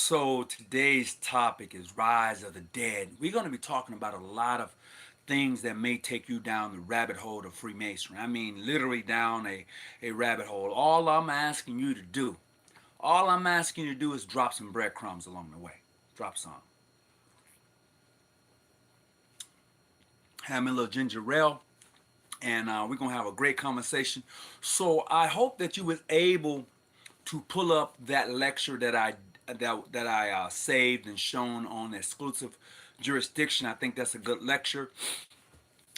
So today's topic is Rise of the Dead. We're going to be talking about a lot of things that may take you down the rabbit hole of Freemasonry. I mean, literally down a rabbit hole. All I'm asking you to do is drop some breadcrumbs along the way. Drop some. Have me a little ginger ale, and we're going to have a great conversation. So I hope that you was able to pull up that lecture that I saved and shown on exclusive jurisdiction. I think that's a good lecture.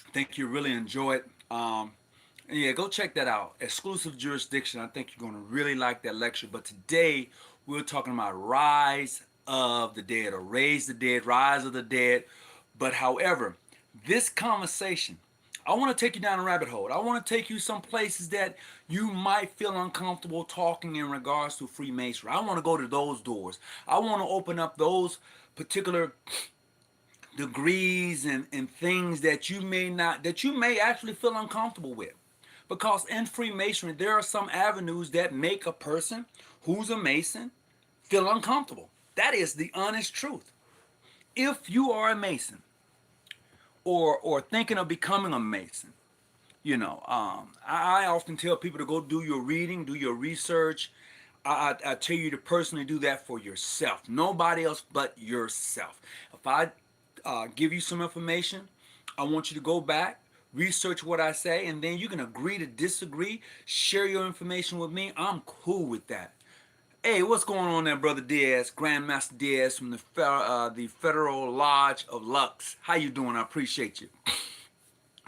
I think you really enjoy it. Yeah, go check that out. Exclusive jurisdiction. I think you're going to really like that lecture. But today we're talking about rise of the dead or raise the dead, rise of the dead. But however, this conversation, I want to take you down a rabbit hole. I want to take you some places that you might feel uncomfortable talking in regards to Freemasonry. I want to go to those doors. I want to open up those particular degrees and things that you may not, that you may actually feel uncomfortable with. Because in Freemasonry, there are some avenues that make a person who's a Mason feel uncomfortable. That is the honest truth. If you are a Mason or thinking of becoming a Mason, I often tell people to go do your reading, do your research. I tell you to personally do that for yourself. Nobody else but yourself. If I give you some information, I want you to go back, research what I say, and then you can agree to disagree, share your information with me. I'm cool with that. Hey, what's going on there, Brother Diaz, Grandmaster Diaz from the Federal Lodge of Lux? How you doing? I appreciate you.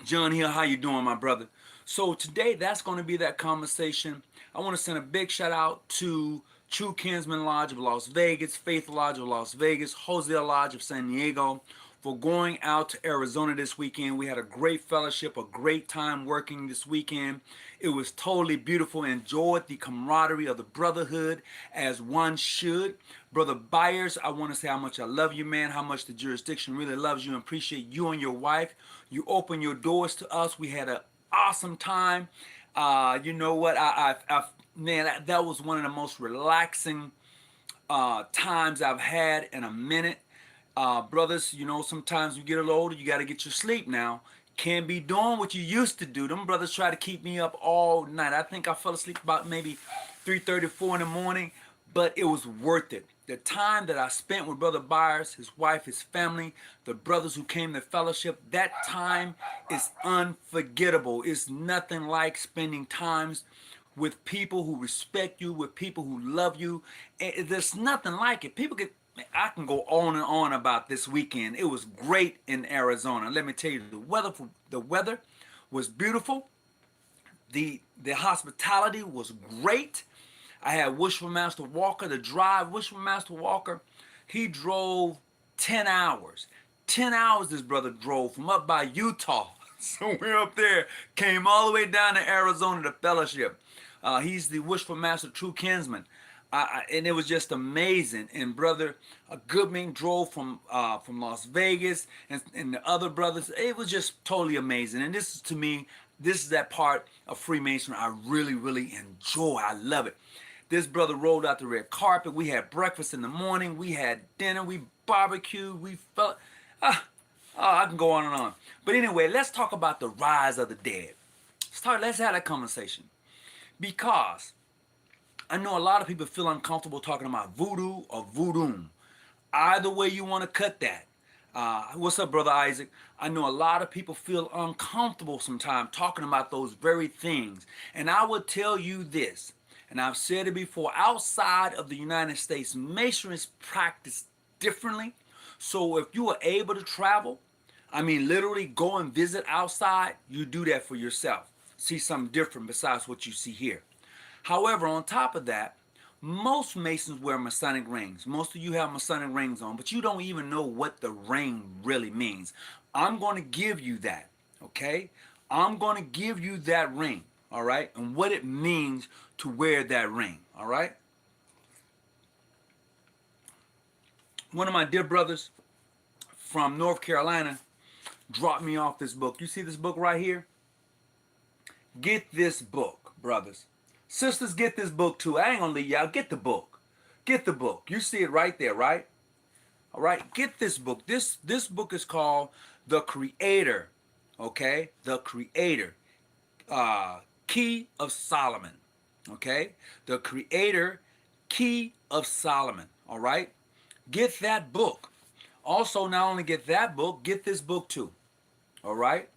John Hill, how you doing, my brother? So today, that's going to be that conversation. I want to send a big shout out to True Kinsman Lodge of Las Vegas, Faith Lodge of Las Vegas, Hosea Lodge of San Diego, for going out to Arizona this weekend. We had a great fellowship, a great time working this weekend. It was totally beautiful. Enjoyed the camaraderie of the brotherhood as one should. Brother Byers, I want to say how much I love you, man, how much the jurisdiction really loves you and appreciate you and your wife. You opened your doors to us. We had an awesome time. You know what? Man, that was one of the most relaxing times I've had in a minute. Brothers, sometimes you get a little older, you got to get your sleep now. Can't be doing what you used to do. Them brothers try to keep me up all night. I think I fell asleep about maybe 3:30, 4 in the morning, but it was worth it. The time that I spent with Brother Byers, his wife, his family, the brothers who came to fellowship, that time is unforgettable. It's nothing like spending times with people who respect you, with people who love you. There's nothing like it. I can go on and on about this weekend. It was great in Arizona. Let me tell you, the weather was beautiful. The hospitality was great. I had Wishful Master Walker to drive. Wishful Master Walker, he drove 10 hours. 10 hours this brother drove from up by Utah. So we're up there, came all the way down to Arizona to fellowship. He's the Wishful Master True Kinsman. And it was just amazing. And brother Goodman drove from Las Vegas, and the other brothers. It was just totally amazing. And this is, to me, this is that part of Freemasonry I really, really enjoy. I love it. This brother rolled out the red carpet. We had breakfast in the morning. We had dinner. We barbecued. We felt. I can go on and on. But anyway, let's talk about the rise of the dead. Let's have that conversation. Because I know a lot of people feel uncomfortable talking about voodoo or voodoo. Either way you want to cut that. What's up, Brother Isaac? I know a lot of people feel uncomfortable sometimes talking about those very things. And I would tell you this, and I've said it before, outside of the United States, Masonry is practiced differently. So if you are able to travel, I mean literally go and visit outside, you do that for yourself. See something different besides what you see here. However, on top of that, most Masons wear Masonic rings. Most of you have Masonic rings on, but you don't even know what the ring really means. I'm going to give you that, okay? I'm going to give you that ring, all right? And what it means to wear that ring, all right? One of my dear brothers from North Carolina dropped me off this book. You see this book right here? Get this book, brothers. Sisters, get this book too. I ain't gonna leave y'all. Get the book. Get the book. You see it right there, right? All right, get this book. This book is called The Creator. Okay, The Creator. Key of Solomon. Okay, The Creator, Key of Solomon. All right, get that book. Also, not only get that book, get this book too. All right,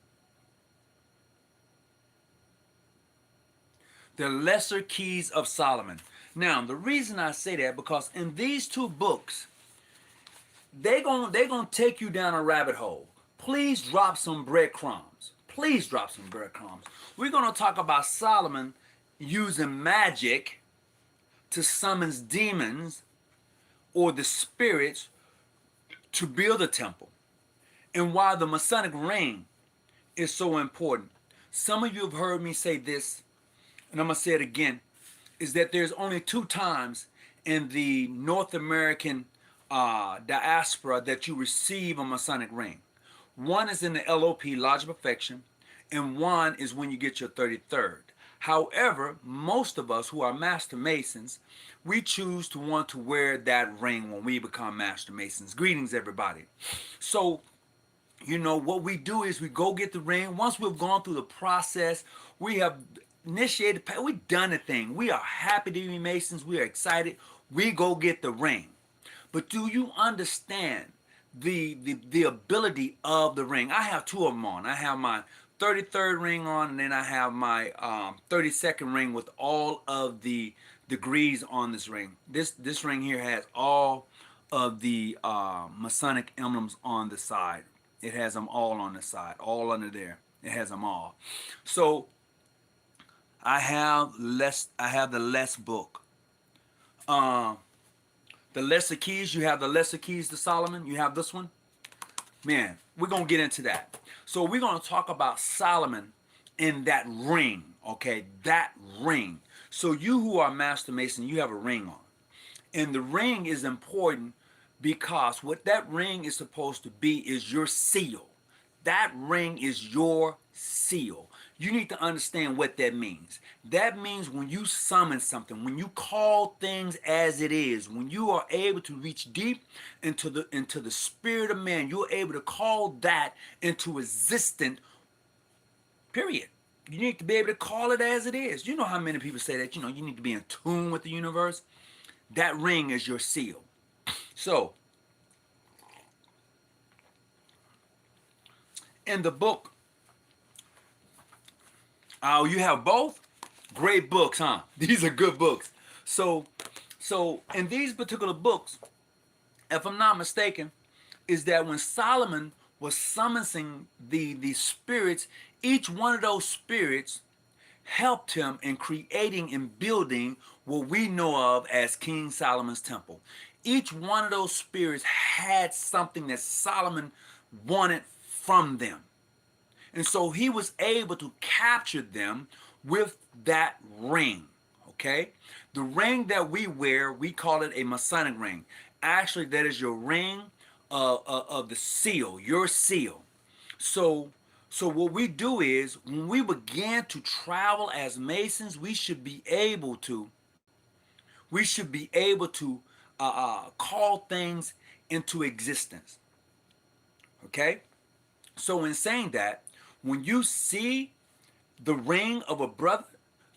The Lesser Keys of Solomon. Now, the reason I say that because in these two books, they gonna take you down a rabbit hole. Please drop some breadcrumbs. Please drop some breadcrumbs. We're gonna talk about Solomon using magic to summon demons or the spirits to build a temple, and why the Masonic ring is so important. Some of you have heard me say this, and I'm gonna say it again, is that there's only two times in the North American diaspora that you receive a Masonic ring. One is in the LOP, Lodge of Perfection, and one is when you get your 33rd. However, most of us who are Master Masons, we choose to want to wear that ring when we become Master Masons. Greetings, everybody. So, you know, what we do is we go get the ring. Once we've gone through the process, we have initiated, we've done the thing. We are happy to be Masons. We are excited. We go get the ring. But do you understand the ability of the ring? I have two of them on. I have my 33rd ring on, and then I have my 32nd ring with all of the degrees on this ring. This ring here has all of the Masonic emblems on the side. It has them all on the side, all under there. It has them all. So I have the less book. The lesser keys, you have the lesser keys to Solomon. You have this one. Man, we're going to get into that. So we're going to talk about Solomon in that ring, okay? That ring. So you who are Master Mason, you have a ring on. And the ring is important because what that ring is supposed to be is your seal. That ring is your seal. You need to understand what that means. That means when you summon something, when you call things as it is, when you are able to reach deep into the spirit of man, you're able to call that into existence, period. You need to be able to call it as it is. You know how many people say that, you know, you need to be in tune with the universe. That ring is your seal. So, in the book, oh, you have both? Great books, huh? These are good books. So in these particular books, if I'm not mistaken, is that when Solomon was summoning the spirits, each one of those spirits helped him in creating and building what we know of as King Solomon's temple. Each one of those spirits had something that Solomon wanted from them. And so he was able to capture them with that ring, okay? The ring that we wear, we call it a Masonic ring. Actually, that is your ring of the seal, your seal. So what we do is when we begin to travel as Masons, we should be able to call things into existence, okay? So in saying that, when you see the ring of a brother,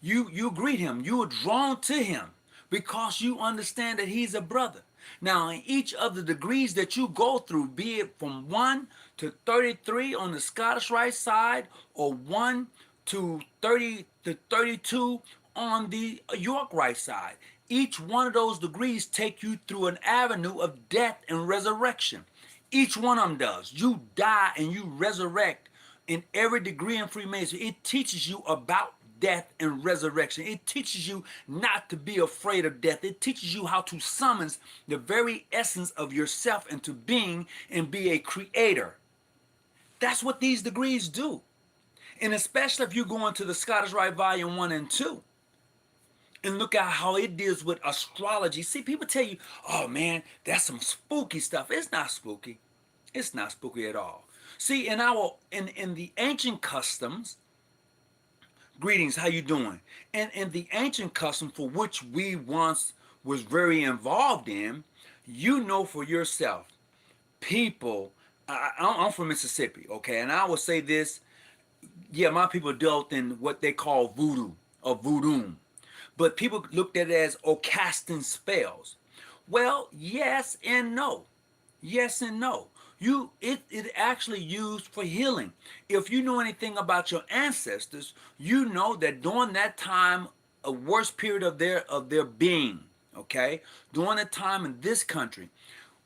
you greet him. You are drawn to him because you understand that he's a brother. Now, in each of the degrees that you go through, be it from 1 to 33 on the Scottish Rite side, or 1 to 30 to 32 on the York Rite side, each one of those degrees take you through an avenue of death and resurrection. Each one of them does. You die and you resurrect in every degree in Freemasonry. It teaches you about death and resurrection. It teaches you not to be afraid of death. It teaches you how to summon the very essence of yourself into being and be a creator. That's what these degrees do. And especially if you go into the Scottish Rite Volume 1 and 2 and look at how it deals with astrology. See, people tell you, oh man, that's some spooky stuff. It's not spooky. It's not spooky at all. See, in the ancient customs, greetings, how you doing? And in the ancient custom for which we once was very involved in, you know for yourself, people, I'm from Mississippi, okay, and I will say this, yeah, my people dealt in what they call voodoo or voodoo, but people looked at it as casting spells. Well, yes and no. Yes and no. It actually used for healing. If you know anything about your ancestors, you know that during that time, a worst period of their being, okay, during the time in this country,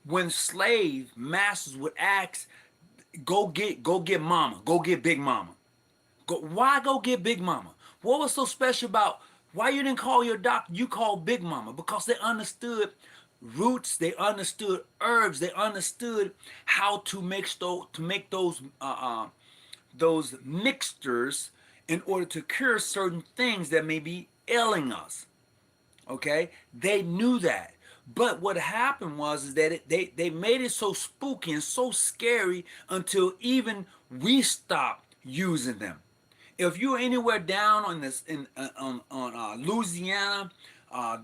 when slave masters would ask, go get mama, go get big mama. Why go get Big Mama? What was so special about why you didn't call your doctor? You called Big Mama because they understood roots, they understood herbs, they understood how to make those mixtures in order to cure certain things that may be ailing us. Okay, they knew that. But what happened was is that they made it so spooky and so scary until even we stopped using them. If you're anywhere down on this in on Louisiana,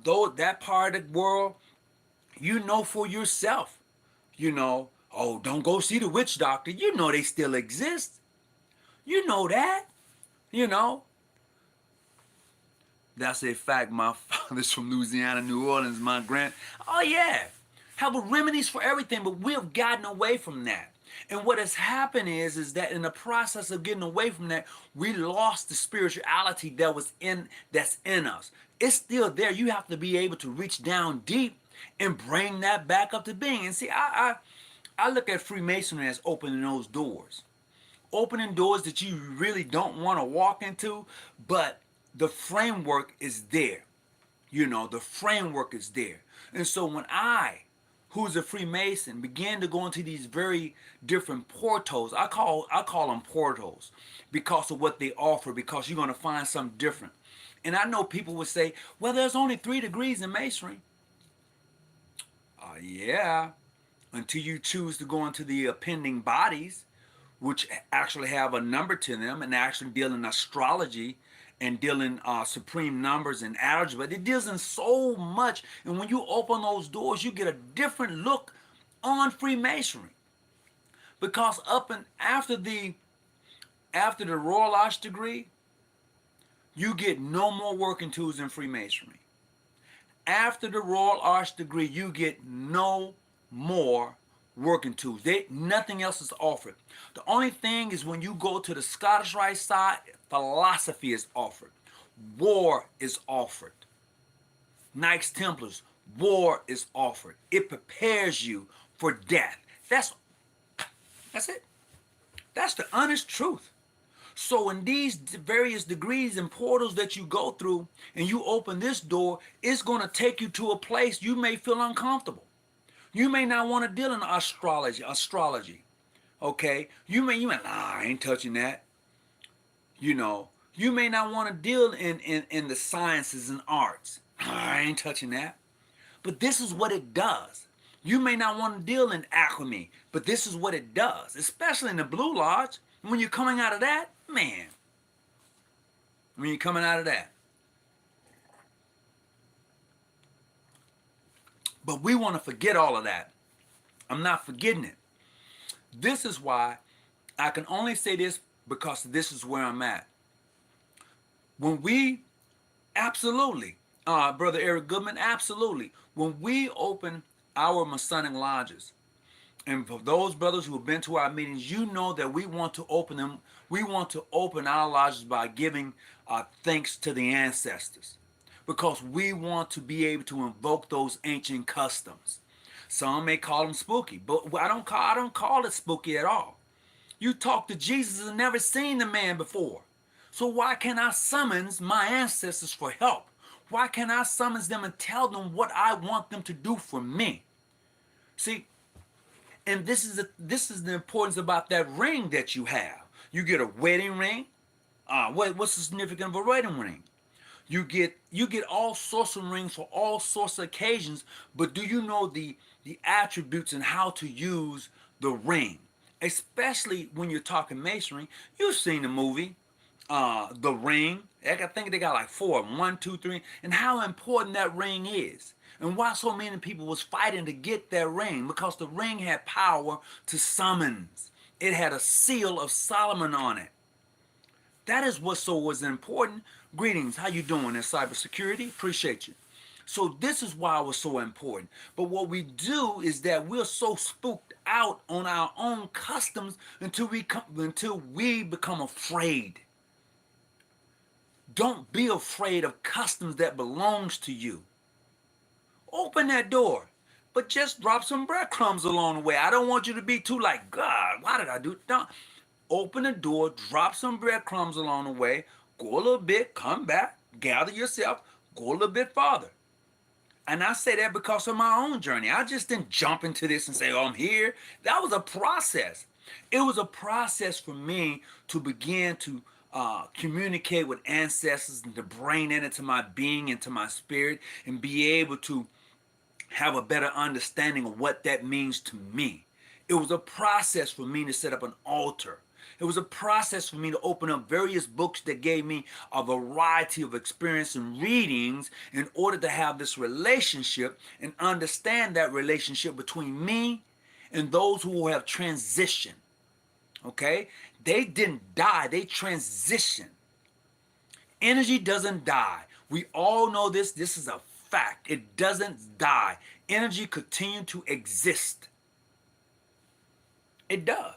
though that part of the world, you know for yourself. You know, oh, don't go see the witch doctor. You know they still exist. You know that. You know, that's a fact. My father's from Louisiana, New Orleans. My grand, oh yeah, have remedies for everything, but we have gotten away from that. And what has happened is that in the process of getting away from that, we lost the spirituality that's in us. It's still there. You have to be able to reach down deep and bring that back up to being. And see, I look at Freemasonry as opening those doors, opening doors that you really don't want to walk into, but the framework is there. You know, the framework is there. And so when who's a Freemason, began to go into these very different portals, I call them portals because of what they offer, because you're going to find something different. And I know people would say, well, there's only 3 degrees in Masonry. Yeah, until you choose to go into the appending bodies, which actually have a number to them and actually deal in astrology and deal in supreme numbers and algebra. It deals in so much. And when you open those doors, you get a different look on Freemasonry. Because up and after the Royal Arch degree, you get no more working tools in Freemasonry. After the Royal Arch degree, you get no more working tools. Nothing else is offered. The only thing is when you go to the Scottish Rite side, philosophy is offered. War is offered. Knights Templars, war is offered. It prepares you for death. That's it. That's the honest truth. So in these various degrees and portals that you go through and you open this door, it's going to take you to a place you may feel uncomfortable. You may not want to deal in astrology. Okay? You may, nah, I ain't touching that. You know, you may not want to deal in the sciences and arts. I ain't touching that. But this is what it does. You may not want to deal in alchemy, but this is what it does, especially in the Blue Lodge. When you're coming out of that, man, when you're coming out of that. But we want to forget all of that. I'm not forgetting it. This is why I can only say this because this is where I'm at. When we, absolutely, Brother Eric Goodman, absolutely. When we open our Masonic lodges, and for those brothers who have been to our meetings, you know that we want to open them. We want to open our lodges by giving thanks to the ancestors, because we want to be able to invoke those ancient customs. Some may call them spooky, but I don't call it spooky at all. You talk to Jesus and never seen the man before. So why can't I summons my ancestors for help? Why can't I summons them and tell them what I want them to do for me? See, and this is the importance about that ring that you have. You get a wedding ring. What's the significance of a wedding ring? You get all sorts of rings for all sorts of occasions, but do you know the attributes and how to use the ring? Especially when you're talking masonry. You've seen the movie, The Ring. I think they got like 4, 1, 2, 3, and how important that ring is. And why so many people was fighting to get that ring? Because the ring had power to summons. It had a seal of Solomon on it. That is what so was important. Greetings, how you doing in cybersecurity? Appreciate you. So this is why it was so important. But what we do is that we're so spooked out on our own customs until we become afraid. Don't be afraid of customs that belongs to you. Open that door, but just drop some breadcrumbs along the way. I don't want you to be too like, God, why did I do that? Open the door, drop some breadcrumbs along the way, go a little bit, come back, gather yourself, go a little bit farther. And I say that because of my own journey. I just didn't jump into this and say, oh, I'm here. That was a process. It was a process for me to begin to communicate with ancestors and to bring that into my being, into my spirit, and be able to have a better understanding of what that means to me. It was a process for me to set up an altar. It was a process for me to open up various books that gave me a variety of experience and readings in order to have this relationship and understand that relationship between me and those who have transitioned. Okay? They didn't die, they transitioned. Energy doesn't die. We all know this. This is a fact. It doesn't die. Energy continues to exist. It does.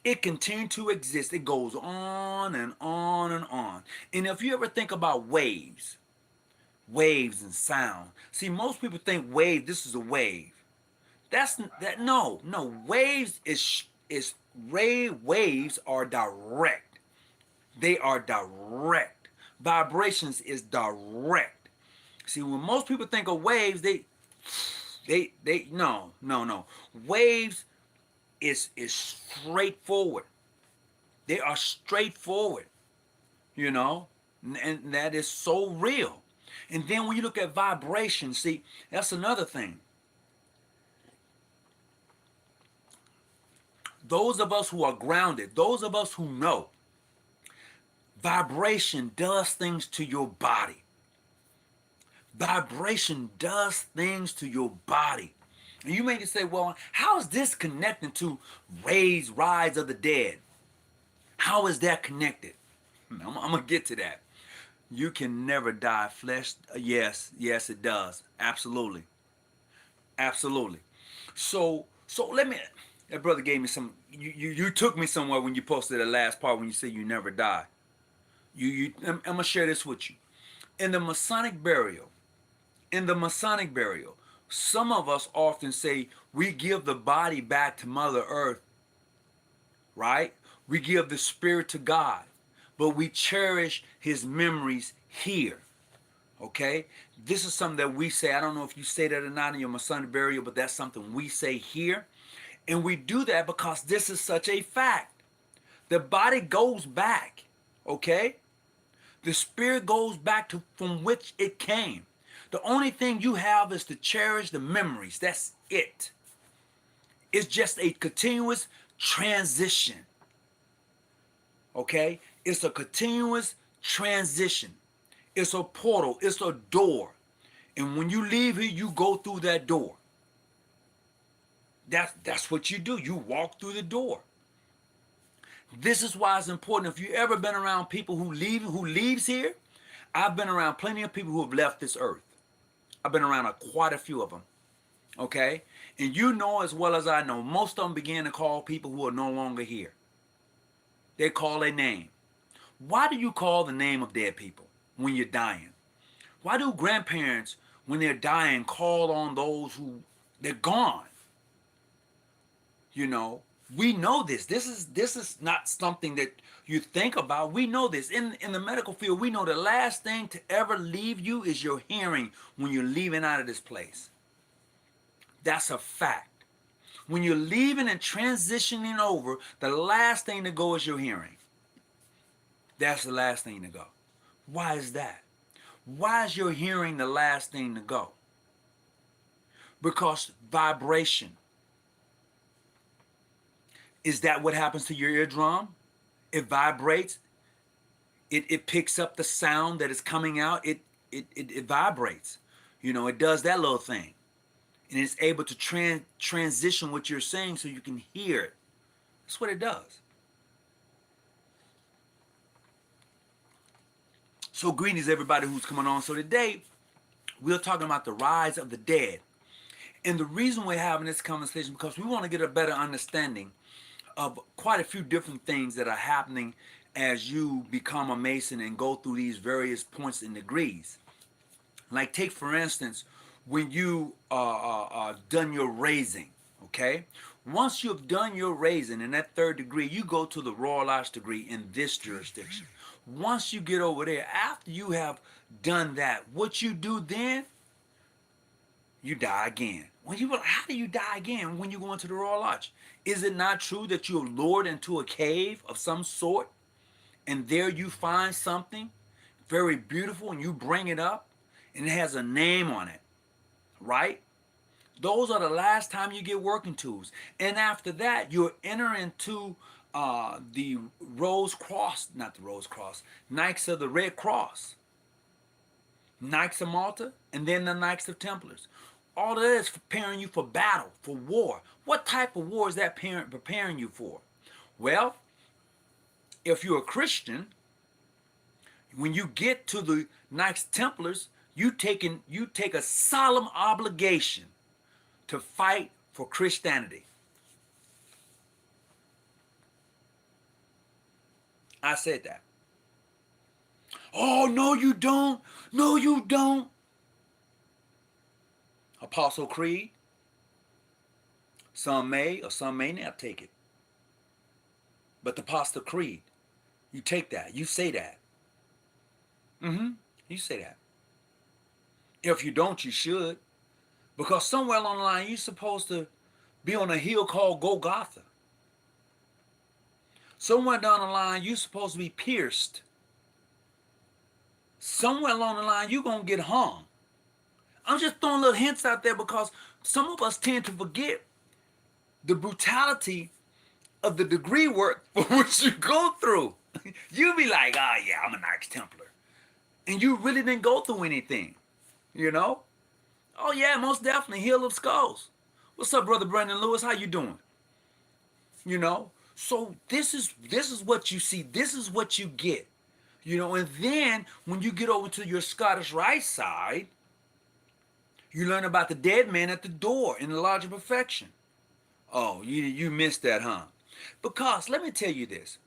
It continues to exist. It goes on and on and on. And if you ever think about waves and sound, see, most people think wave, this is a wave. That's that no. Waves is waves are direct. They are direct. Vibrations is direct. See, when most people think of waves, they no. Waves is straightforward. They are straightforward, you know, and that is so real. And then when you look at vibration, see, that's another thing. Those of us who are grounded, those of us who know, vibration does things to your body. Vibration does things to your body. And you may say, well, how is this connected to rise of the dead? How is that connected? I'm going to get to that. You can never die. Flesh, yes, it does. Absolutely. Absolutely. So let me, that brother gave me some, you took me somewhere when you posted the last part when you said you never die. I'm going to share this with you. In the Masonic burial, some of us often say we give the body back to Mother Earth, right? We give the spirit to God, but we cherish his memories here, okay? This is something that we say. I don't know if you say that or not in your Masonic burial, but that's something we say here. And we do that because this is such a fact. The body goes back, okay? The spirit goes back to from which it came. The only thing you have is to cherish the memories. That's it. It's just a continuous transition. Okay? It's a continuous transition. It's a portal. It's a door. And when you leave here, you go through that door. That's what you do. You walk through the door. This is why it's important. If you've ever been around people who leaves here, I've been around plenty of people who have left this earth. I've been around quite a few of them, okay? And you know as well as I know, most of them begin to call people who are no longer here. They call a name. Why do you call the name of dead people when you're dying? Why do grandparents, when they're dying, call on those who, they're gone? You know, we know this. This is not something that you think about. We know this. In the medical field, we know the last thing to ever leave you is your hearing when you're leaving out of this place. That's a fact. When you're leaving and transitioning over, the last thing to go is your hearing. That's the last thing to go. Why is that? Why is your hearing the last thing to go? Because vibration. Is that what happens to your eardrum? It vibrates. It picks up the sound that is coming out. It vibrates. You know, it does that little thing. And it's able to transition what you're saying so you can hear it. That's what it does. So greetings everybody who's coming on. So today we're talking about the rise of the dead. And the reason we're having this conversation because we want to get a better understanding of quite a few different things that are happening as you become a Mason and go through these various points and degrees. Like take for instance, when you done your raising, okay? Once you've done your raising in that third degree, you go to the Royal Arch degree in this jurisdiction. Once you get over there, after you have done that, what you do then, you die again. How do you die again when you go into the Royal Arch? Is it not true that you're lured into a cave of some sort, and there you find something very beautiful, and you bring it up, and it has a name on it, right? Those are the last time you get working tools. And after that, you'll enter into the Rose Cross, not the Rose Cross, Knights of the Red Cross, Knights of Malta, and then the Knights of Templars. All of that is preparing you for battle, for war. What type of war is that preparing you for? Well, if you're a Christian, when you get to the Knights Templars, you take a solemn obligation to fight for Christianity. I said that. Oh, no, you don't. No, you don't. Apostle Creed. Some may or some may not take it. But the Apostle Creed, you take that. You say that. You say that. If you don't, you should. Because somewhere along the line, you're supposed to be on a hill called Golgotha. Somewhere down the line, you're supposed to be pierced. Somewhere along the line, you're going to get hung. I'm just throwing little hints out there because some of us tend to forget the brutality of the degree work for which you go through. You be like, oh yeah, I'm a Knights Templar. And you really didn't go through anything, you know? Oh yeah, most definitely, Hill of Skulls. What's up, Brother Brandon Lewis? How you doing? You know? So this is what you see. This is what you get. You know, and then when you get over to your Scottish Rite side, you learn about the dead man at the door in the Lodge of Perfection. Oh, you missed that, huh? Because let me tell you this.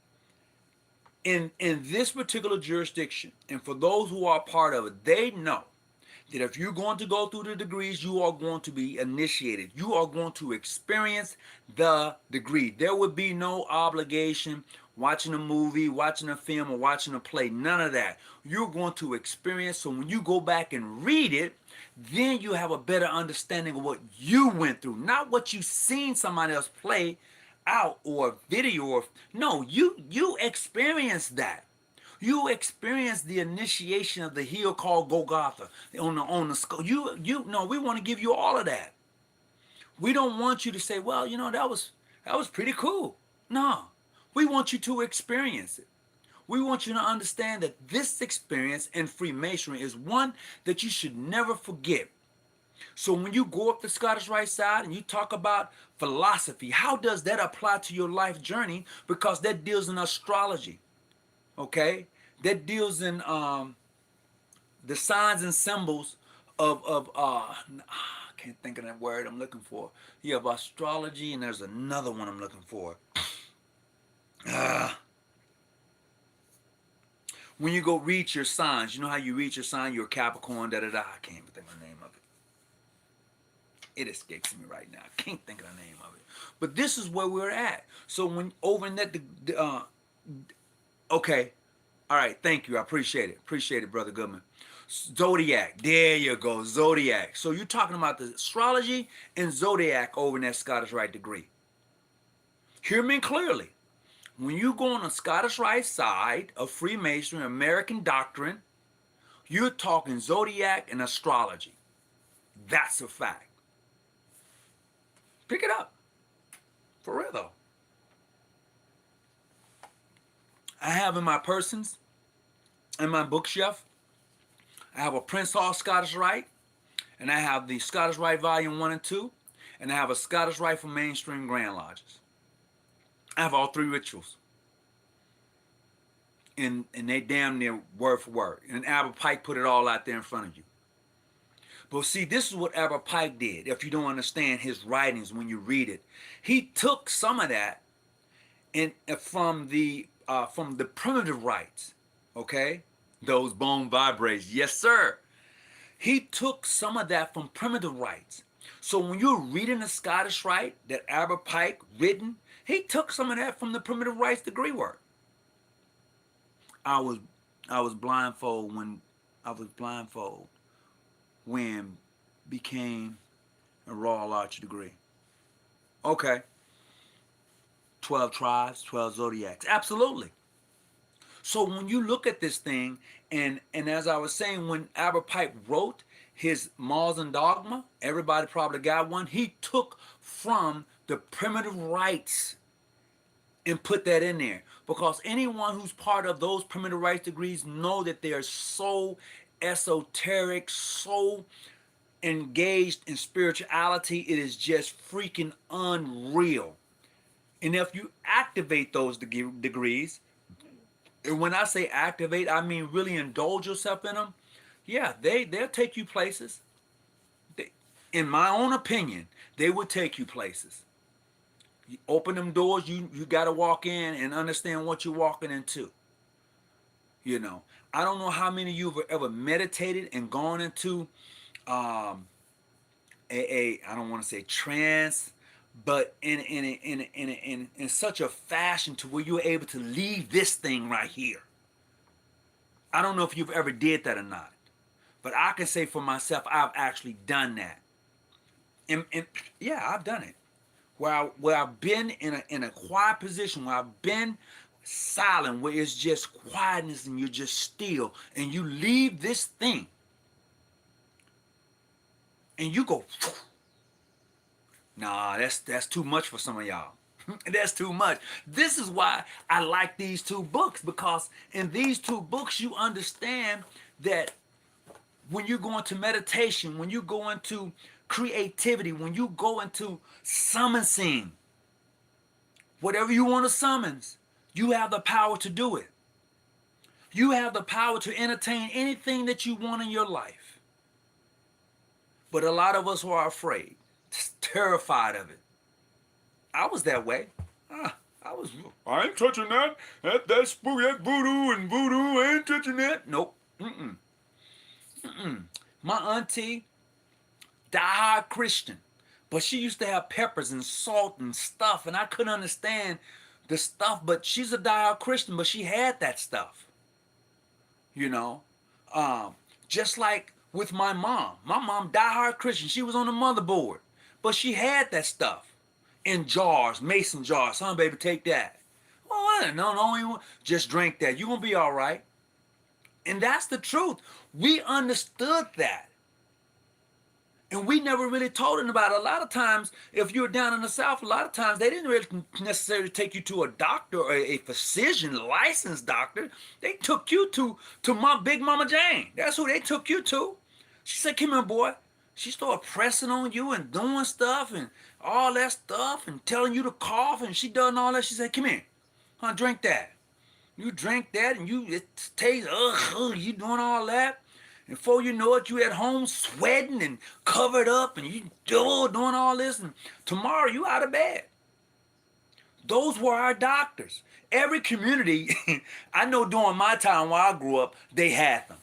In this particular jurisdiction, and for those who are part of it, they know that if you're going to go through the degrees, you are going to be initiated. You are going to experience the degree. There would be no obligation watching a movie, watching a film, or watching a play. None of that. You're going to experience. So when you go back and read it, then you have a better understanding of what you went through, not what you've seen somebody else play out or video. Or no, you experienced that. You experience the initiation of the hill called Golgotha on the skull. No, we want to give you all of that. We don't want you to say, well, you know, that was pretty cool. No, we want you to experience it. We want you to understand that this experience in Freemasonry is one that you should never forget. So when you go up the Scottish Rite side and you talk about philosophy, how does that apply to your life journey? Because that deals in astrology. Okay, that deals in the signs and symbols of I can't think of that word I'm looking for. You have astrology, and there's another one I'm looking for. When you go read your signs, you know how you read your sign, you're a Capricorn, I can't even think of the name of it. It escapes me right now. I can't think of the name of it. But this is where we're at. So when over in that okay. All right, thank you. I appreciate it. Appreciate it, Brother Goodman. Zodiac. There you go. Zodiac. So you're talking about the astrology and zodiac over in that Scottish Rite degree. Hear me clearly. When you go on the Scottish Rite side of Freemasonry, American doctrine, you're talking zodiac and astrology. That's a fact. Pick it up. For real, though. I have in my persons, in my bookshelf, I have a Prince Hall Scottish Rite. and I have the Scottish Rite Volume 1 and 2, and I have a Scottish Rite for mainstream Grand Lodges. I have all three rituals, and they damn near word for word. And Albert Pike put it all out there in front of you. But see, this is what Albert Pike did. If you don't understand his writings when you read it, he took some of that and from the primitive rites, okay, those bone vibrates, yes sir. He took some of that from primitive rites. So when you're reading the Scottish Rite that Albert Pike written, he took some of that from the primitive rites degree work. I was blindfold when became a Royal Arch degree. Okay. 12 tribes, 12 zodiacs. Absolutely. So when you look at this thing, and as I was saying, when Albert Pike wrote his Morals and Dogma, everybody probably got one, he took from the primitive rites and put that in there. Because anyone who's part of those primitive rites degrees know that they are so esoteric, so engaged in spirituality, it is just freaking unreal. And if you activate those degrees, and when I say activate, I mean really indulge yourself in them, yeah, they'll take you places. In my own opinion, they would take you places. You open them doors, you got to walk in and understand what you're walking into. You know, I don't know how many of you have ever meditated and gone into I don't want to say trance, but in such a fashion to where you're able to leave this thing right here. I don't know if you've ever did that or not, but I can say for myself, I've actually done that. And yeah, I've done it. Where I've been in a quiet position, where I've been silent, where it's just quietness and you're just still, and you leave this thing, and you go, nah, that's too much for some of y'all. That's too much. This is why I like these two books, because in these two books you understand that when you go into meditation, when you go into creativity, when you go into summoning, whatever you want to summons, you have the power to do it. You have the power to entertain anything that you want in your life. But a lot of us are afraid, terrified of it. I was that way. I ain't touching that. That's spooky, that's voodoo and voodoo. I ain't touching that. Nope. My auntie, diehard Christian, but she used to have peppers and salt and stuff, and I couldn't understand the stuff, but she's a diehard Christian, but she had that stuff. You know? Just like with my mom diehard Christian, she was on the motherboard, but she had that stuff in jars, mason jars. Son, baby, take that. Well, no, just drink that. You're going to be all right. And that's the truth. We understood that. And we never really told them about it. A lot of times, if you were down in the South, a lot of times they didn't really necessarily take you to a doctor or a physician, licensed doctor. They took you to my Big Mama Jane. That's who they took you to. She said, come here, boy. She started pressing on you and doing stuff and all that stuff and telling you to cough, and she done all that. She said, come here. Drink that. You drink that and it tastes, you doing all that. And before you know it, you at home sweating and covered up and you doing all this, and tomorrow you out of bed. Those were our doctors. Every community, I know during my time while I grew up, they had them.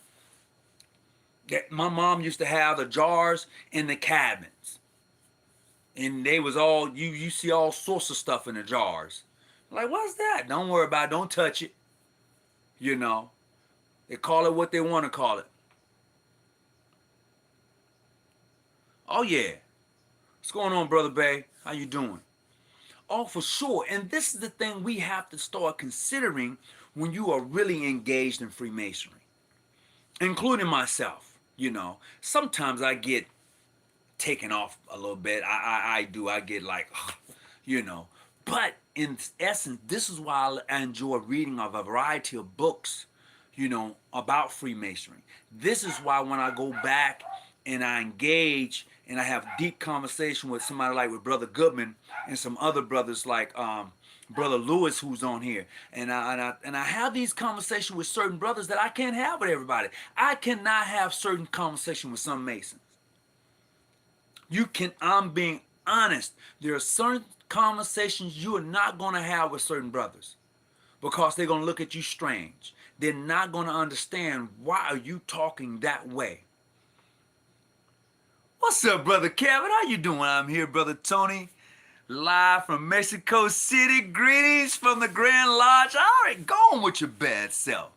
My mom used to have the jars in the cabinets. And they was all, you see all sorts of stuff in the jars. Like, what's that? Don't worry about it. Don't touch it. You know. They call it what they want to call it. Oh, yeah. What's going on, Brother Bay? How you doing? Oh, for sure. And this is the thing we have to start considering when you are really engaged in Freemasonry. Including myself. You know, sometimes I get taken off a little bit. I do. I get like, you know. But in essence, this is why I enjoy reading a variety of books, you know, about Freemasonry. This is why when I go back and I engage and I have deep conversation with somebody like with Brother Goodman and some other brothers like Brother Lewis who's on here, and I have these conversations with certain brothers that I can't have with everybody. I cannot have certain conversation with some Masons. I'm being honest. There are certain conversations you are not going to have with certain brothers because they're going to look at you strange. They're not going to understand why are you talking that way. What's up, Brother Kevin? How you doing? I'm here, Brother Tony, live from Mexico City. Greetings from the Grand Lodge. All right, go on with your bad self.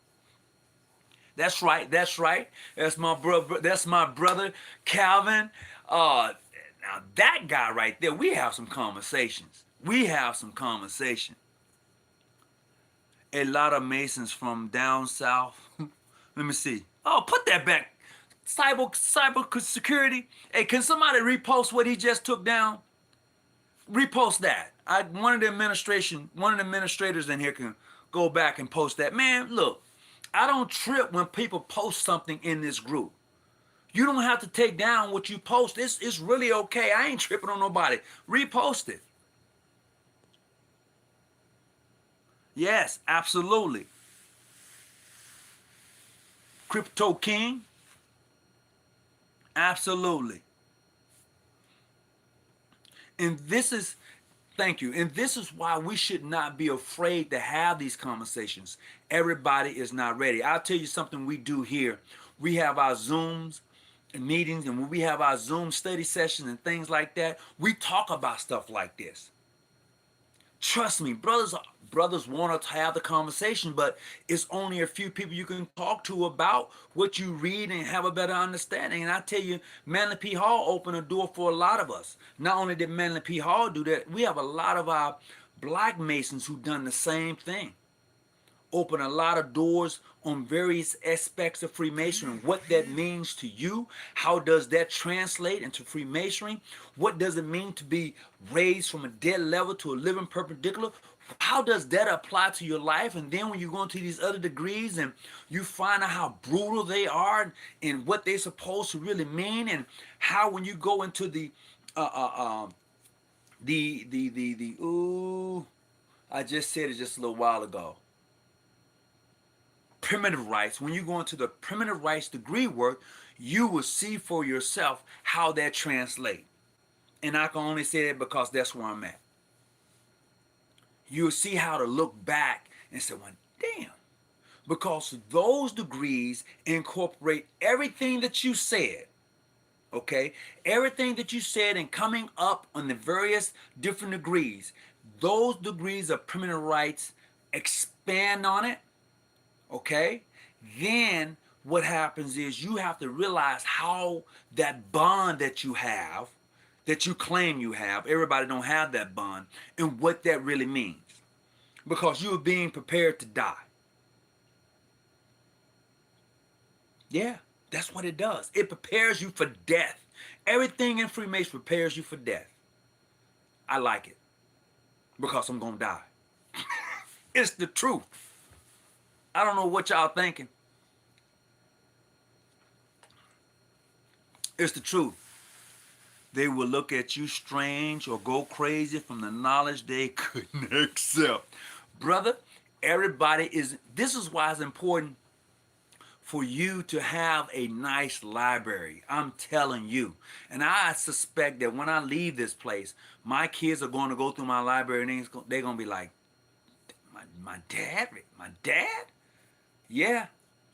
That's right. That's right. That's my brother. That's my brother, Calvin. Now that guy right there, we have some conversations. We have some conversation. A lot of Masons from down south. Let me see. Oh, put that back. Cyber security. Hey, can somebody repost what he just took down? Repost that. One of the administrators in here can go back and post that. Man, look, I don't trip when people post something in this group. You don't have to take down what you post. It's really okay. I ain't tripping on nobody. Repost it. Yes, absolutely. Crypto King. Absolutely. And this is, thank you. And this is why we should not be afraid to have these conversations. Everybody is not ready. I'll tell you something we do here. We have our Zooms and meetings, and when we have our Zoom study sessions and things like that, we talk about stuff like this. Trust me, brothers want to have the conversation, but it's only a few people you can talk to about what you read and have a better understanding. And I tell you, Manly P. Hall opened a door for a lot of us. Not only did Manly P. Hall do that, we have a lot of our black Masons who've done the same thing. Open a lot of doors on various aspects of Freemasonry, what that means to you. How does that translate into Freemasonry? What does it mean to be raised from a dead level to a living perpendicular? How does that apply to your life? And then when you go into these other degrees and you find out how brutal they are and what they're supposed to really mean, and how when you go into I just said it just a little while ago. Primitive rights, when you go into the primitive rights degree work, you will see for yourself how that translates. And I can only say that because that's where I'm at. You'll see how to look back and say, well, damn. Because those degrees incorporate everything that you said. Okay? Everything that you said and coming up on the various different degrees. Those degrees of primitive rights expand on it. Okay, then what happens is you have to realize how that bond that you have, that you claim you have, everybody don't have that bond, and what that really means. Because you are being prepared to die. Yeah, that's what it does. It prepares you for death. Everything in Freemasonry prepares you for death. I like it. Because I'm going to die. It's the truth. I don't know what y'all thinking. It's the truth. They will look at you strange or go crazy from the knowledge they couldn't accept. Brother, this is why it's important for you to have a nice library. I'm telling you. And I suspect that when I leave this place, my kids are going to go through my library and they're going to be like, my dad? Yeah,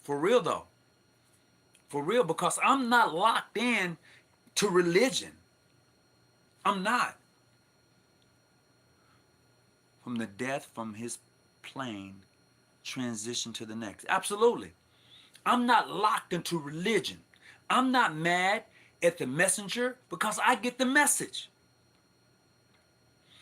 for real though. For real, because I'm not locked in to religion. I'm not. From the death from his plane, transition to the next. Absolutely. I'm not locked into religion. I'm not mad at the messenger because I get the message.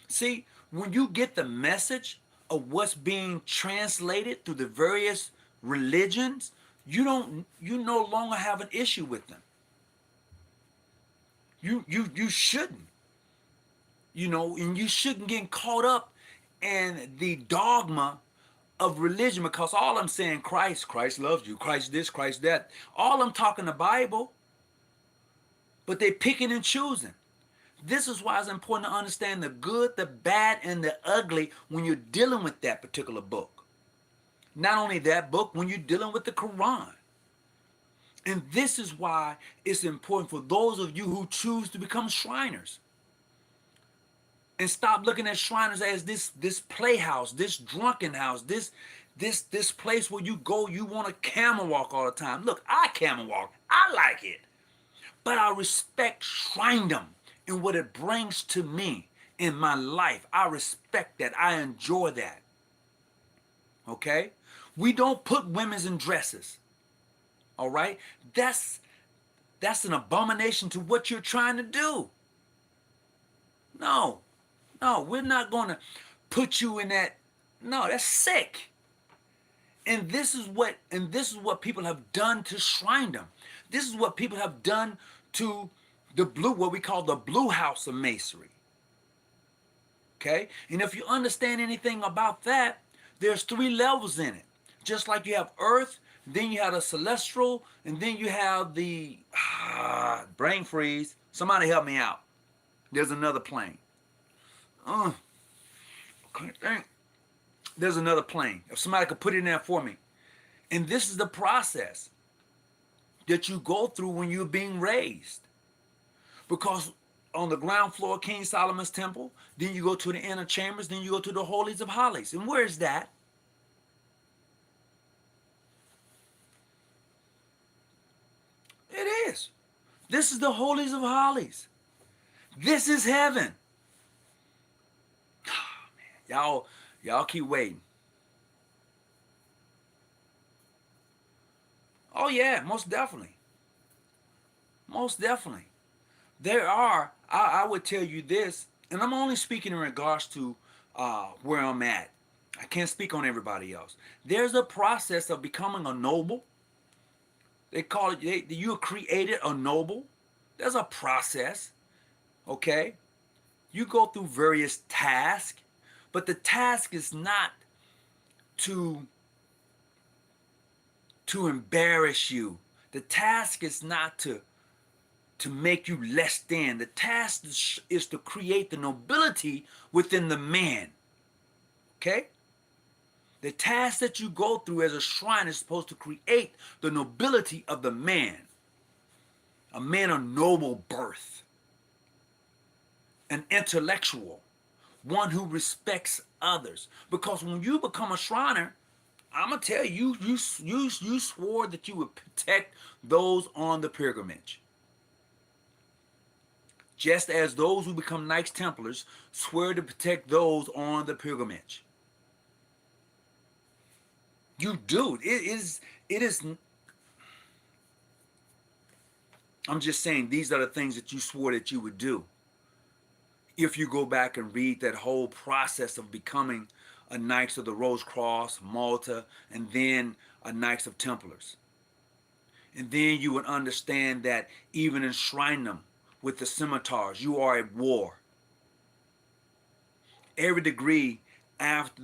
See, when you get the message of what's being translated through the various religions, you no longer have an issue with them. You shouldn't. And you shouldn't get caught up in the dogma of religion, because all I'm saying, Christ loves you, Christ this, Christ that. All I'm talking the Bible. but they picking and choosing. This is why it's important to understand the good, the bad, and the ugly when you're dealing with that particular book. Not only that book, when you're dealing with the Quran. And this is why it's important for those of you who choose to become Shriners. And stop looking at Shriners as this playhouse, this drunken house, this place where you go, you want to camel walk all the time. Look, I camel walk. I like it. But I respect Shrindom and what it brings to me in my life. I respect that. I enjoy that. Okay? We don't put women's in dresses. All right? That's an abomination to what you're trying to do. No, we're not going to put you in that. No, that's sick. And this is what people have done to Shrindom. This is what people have done to the blue, what we call the blue house of masonry. Okay? And if you understand anything about that, there's 3 levels in it. Just like you have earth, then you have the celestial, and then you have the brain freeze. Somebody help me out. There's another plane. Can't think. There's another plane. If somebody could put it in there for me. And this is the process that you go through when you're being raised. Because on the ground floor of King Solomon's temple, then you go to the inner chambers, then you go to the holies of holies. And where is that? It is. This is the holies of holies. This is heaven. Oh, man. Y'all keep waiting. Oh yeah, most definitely. Most definitely. There are, I would tell you this, and I'm only speaking in regards to where I'm at. I can't speak on everybody else. There's a process of becoming a noble. They call it, you're created a noble. There's a process, okay? You go through various tasks, but the task is not to embarrass you. The task is not to make you less than. The task is to create the nobility within the man. Okay? The task that you go through as a shrine is supposed to create the nobility of the man. A man of noble birth. An intellectual. One who respects others. Because when you become a shriner, I'm going to tell you, you swore that you would protect those on the pilgrimage. Just as those who become Knights Templars swear to protect those on the pilgrimage. You do. It is. I'm just saying, these are the things that you swore that you would do. If you go back and read that whole process of becoming a Knights of the Rose Cross, Malta, and then a Knights of Templars. And then you would understand that even enshrine them with the scimitars, you are at war. Every degree after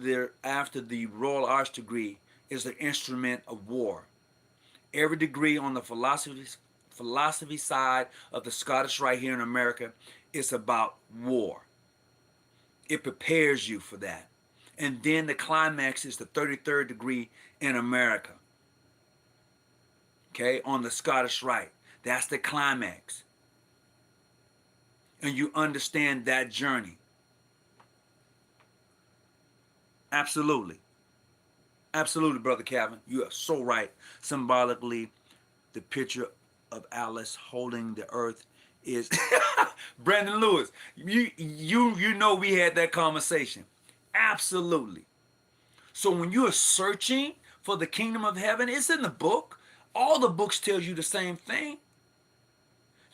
the Royal Arch degree is an instrument of war. Every degree on the philosophy side of the Scottish Rite here in America is about war. It prepares you for that. And then the climax is the 33rd degree in America. Okay, on the Scottish Rite. That's the climax. And you understand that journey. Absolutely. Absolutely, Brother Calvin. You are so right. Symbolically, the picture of Alice holding the earth is Brandon Lewis. You know we had that conversation. Absolutely. So when you are searching for the kingdom of heaven, it's in the book. All the books tell you the same thing.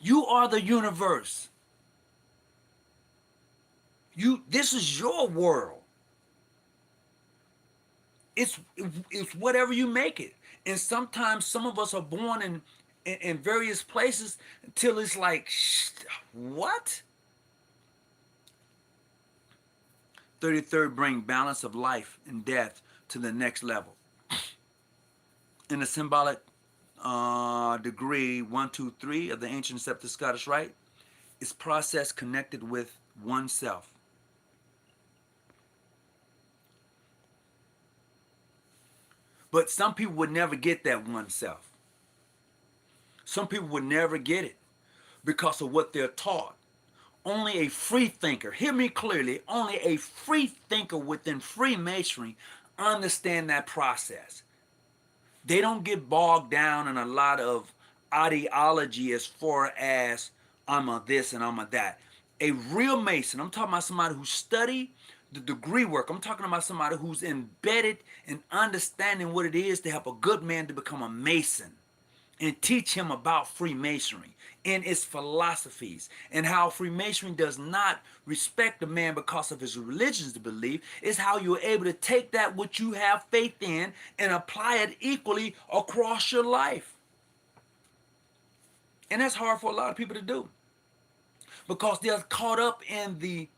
You are the universe. This is your world. It's whatever you make it. And sometimes some of us are born in various places until it's like, what? 33rd bring balance of life and death to the next level. In the symbolic degree 1, 2, 3 of the ancient accepted Scottish Rite is process connected with oneself. But some people would never get that oneself. Some people would never get it because of what they're taught. Only a free thinker, hear me clearly, only a free thinker within Freemasonry understand that process. They don't get bogged down in a lot of ideology as far as I'm a this and I'm a that. A real Mason, I'm talking about somebody who studied the degree work. I'm talking about somebody who's embedded in understanding what it is to help a good man to become a Mason and teach him about Freemasonry and its philosophies and how Freemasonry does not respect a man because of his religion's belief. Is how you're able to take that which you have faith in and apply it equally across your life. And that's hard for a lot of people to do because they're caught up in the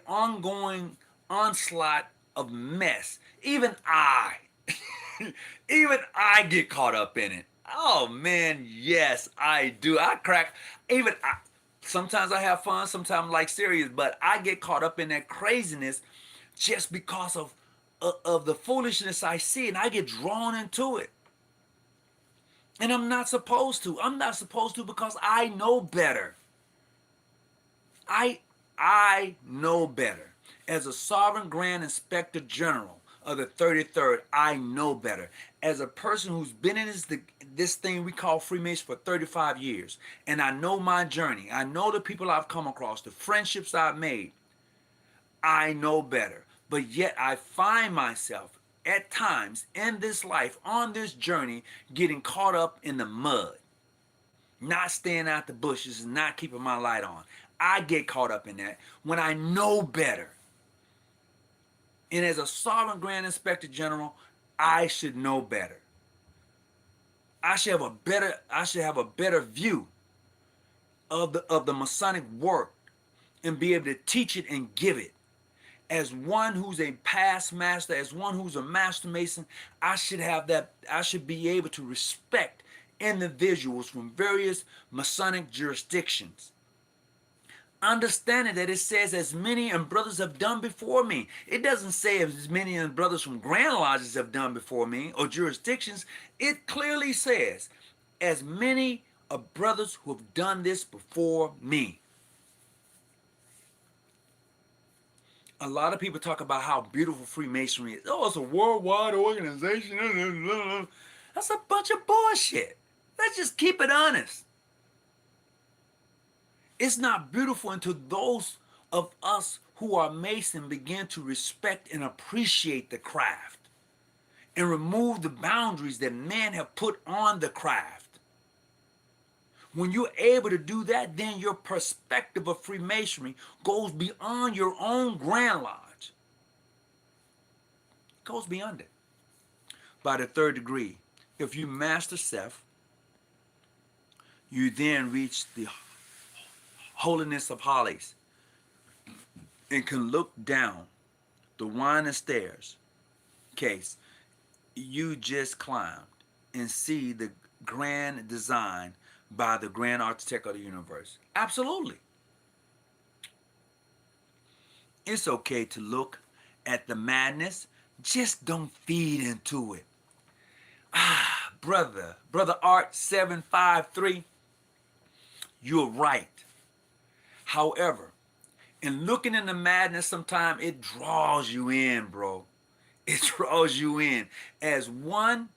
ongoing onslaught of mess. Even I, even I get caught up in it. Oh man, yes, I do. I crack. Even I, sometimes I have fun, sometimes I'm like serious, but I get caught up in that craziness just because of the foolishness I see, and I get drawn into it. And I'm not supposed to. I'm not supposed to because I know better. I I know better. As a sovereign grand inspector general of the 33rd, I know better. As a person who's been in this thing we call Freemason for 35 years, and I know my journey, I know the people I've come across, the friendships I've made, I know better. But yet I find myself at times in this life, on this journey, getting caught up in the mud, not staying out the bushes and not keeping my light on. I get caught up in that when I know better. And as a sovereign grand inspector general, I should know better. I should have a better view of the Masonic work and be able to teach it and give it. As one who's a past master, as one who's a master mason, I should be able to respect individuals from various Masonic jurisdictions. Understanding that it says as many and brothers have done before me. It doesn't say as many and brothers from grand lodges have done before me or jurisdictions. It clearly says as many of brothers who have done this before me. A lot of people talk about how beautiful Freemasonry is. Oh, it's a worldwide organization. That's a bunch of bullshit. Let's just keep it honest. It's not beautiful until those of us who are Mason begin to respect and appreciate the craft and remove the boundaries that men have put on the craft. When you're able to do that, then your perspective of Freemasonry goes beyond your own Grand Lodge. It goes beyond it. By the third degree, if you master self, you then reach the holiness of holies and can look down the winding stairs case you just climbed and see the grand design by the grand architect of the universe. Absolutely. It's okay to look at the madness, just don't feed into it. Brother Art 753, you're right. However, in looking in the madness, sometimes it draws you in, bro. It draws you in. As one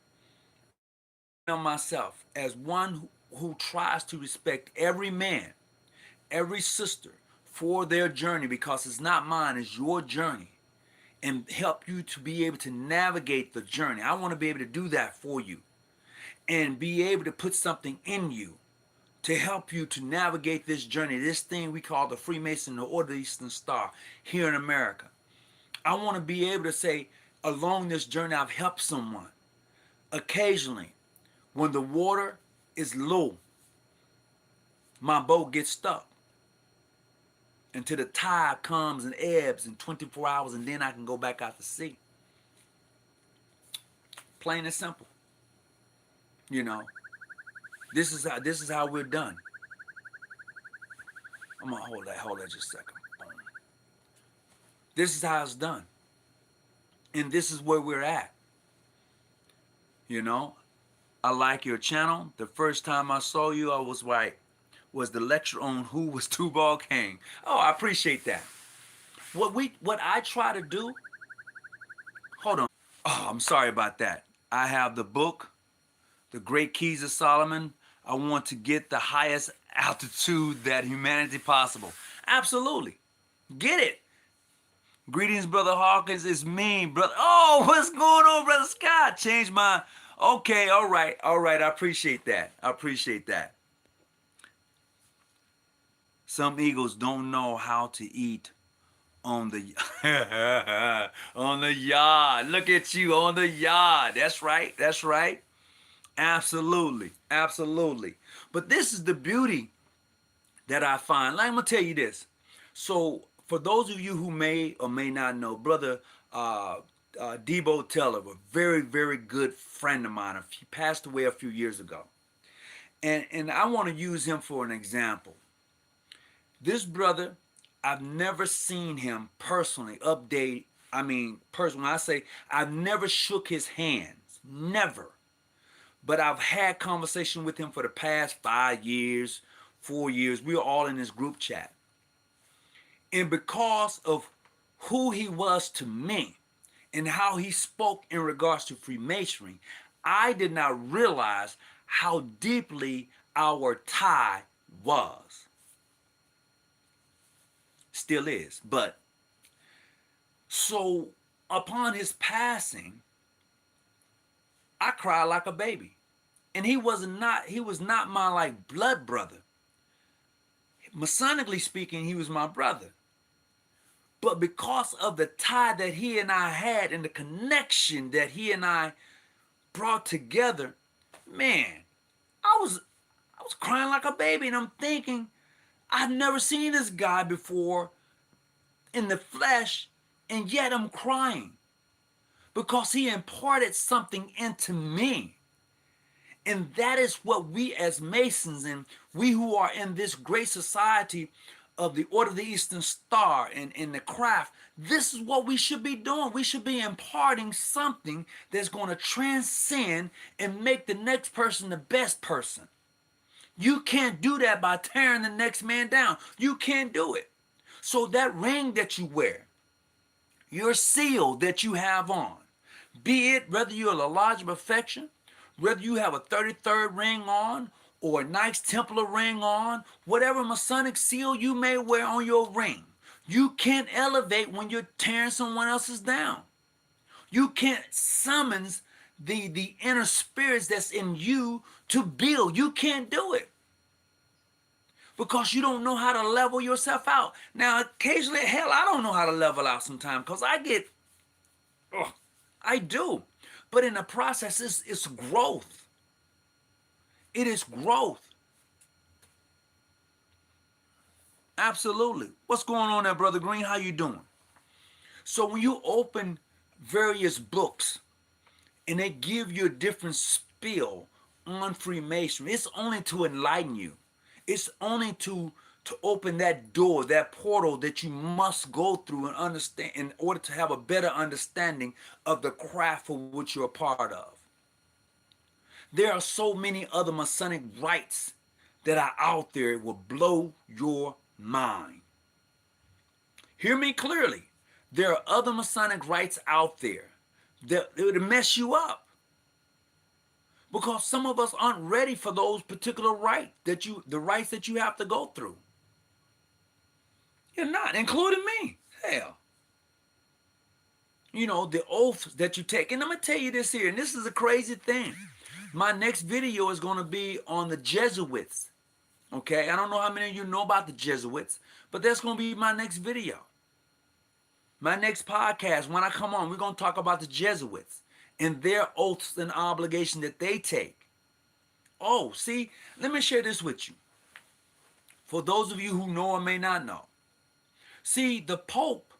of myself, as one who tries to respect every man, every sister for their journey, because it's not mine, it's your journey, and help you to be able to navigate the journey. I want to be able to do that for you and be able to put something in you to help you to navigate this journey, this thing we call the Freemason, the Order of the Eastern Star here in America. I want to be able to say, along this journey, I've helped someone. Occasionally, when the water is low, my boat gets stuck until the tide comes and ebbs in 24 hours, and then I can go back out to sea. Plain and simple. You know, this is how we're done. I'm gonna hold that just a second. Boom. This is how it's done, and this is where we're at. You know, I like your channel. The first time I saw you, I was like, was the lecture on who was Tubal Cain. Oh, I appreciate that. What I try to do. Hold on. Oh, I'm sorry about that. I have the book, The Great Keys of Solomon. I want to get the highest altitude that humanity possible. Absolutely. Get it. Greetings, Brother Hawkins. It's me, brother. Oh, what's going on, Brother Scott? Change my. Okay, all right, all right. I appreciate that. I appreciate that. Some eagles don't know how to eat on the on the yard. Look at you on the yard. That's right. That's right. Absolutely. Absolutely. But this is the beauty that I find. Like, I'm gonna tell you this. So for those of you who may or may not know, brother Debo Teller, a very, very good friend of mine. He passed away a few years ago. And I want to use him for an example. This brother, I've never seen him personally update. I mean, personally, when I say I've never shook his hands, never. But I've had conversation with him for the past 5 years, 4 years. We were all in this group chat. And because of who he was to me and how he spoke in regards to Freemasonry, I did not realize how deeply our tie was. Still is. But so upon his passing, I cried like a baby. And he was not my like blood brother. Masonically speaking, he was my brother. But because of the tie that he and I had and the connection that he and I brought together, man, I was crying like a baby. And I'm thinking, I've never seen this guy before in the flesh, and yet I'm crying because he imparted something into me. And that is what we as Masons and we who are in this great society of the Order of the Eastern Star and in the craft, this is what we should be doing. We should be imparting something that's going to transcend and make the next person the best person. You can't do that by tearing the next man down. You can't do it. So that ring that you wear, your seal that you have on, be it whether you're a Lodge of Perfection, whether you have a 33rd ring on or a Knights Templar ring on, whatever Masonic seal you may wear on your ring, you can't elevate when you're tearing someone else's down. You can't summons the inner spirits that's in you to build. You can't do it because you don't know how to level yourself out. Now, occasionally, hell, I don't know how to level out sometimes because I do. But in the process, it's growth. It is growth. Absolutely. What's going on there, Brother Green? How you doing? So when you open various books and they give you a different spiel on Freemasonry, it's only to enlighten you. It's only to open that door, that portal that you must go through and understand in order to have a better understanding of the craft for which you're a part of. There are so many other Masonic rites that are out there. It will blow your mind. Hear me clearly. There are other Masonic rites out there that would mess you up because some of us aren't ready for those particular rites the rites that you have to go through. You're not, including me. Hell. You know, the oaths that you take. And I'm going to tell you this here, and this is a crazy thing. My next video is going to be on the Jesuits. Okay? I don't know how many of you know about the Jesuits, but that's going to be my next video. My next podcast, when I come on, we're going to talk about the Jesuits and their oaths and obligation that they take. Oh, see, let me share this with you. For those of you who know or may not know. See, the Pope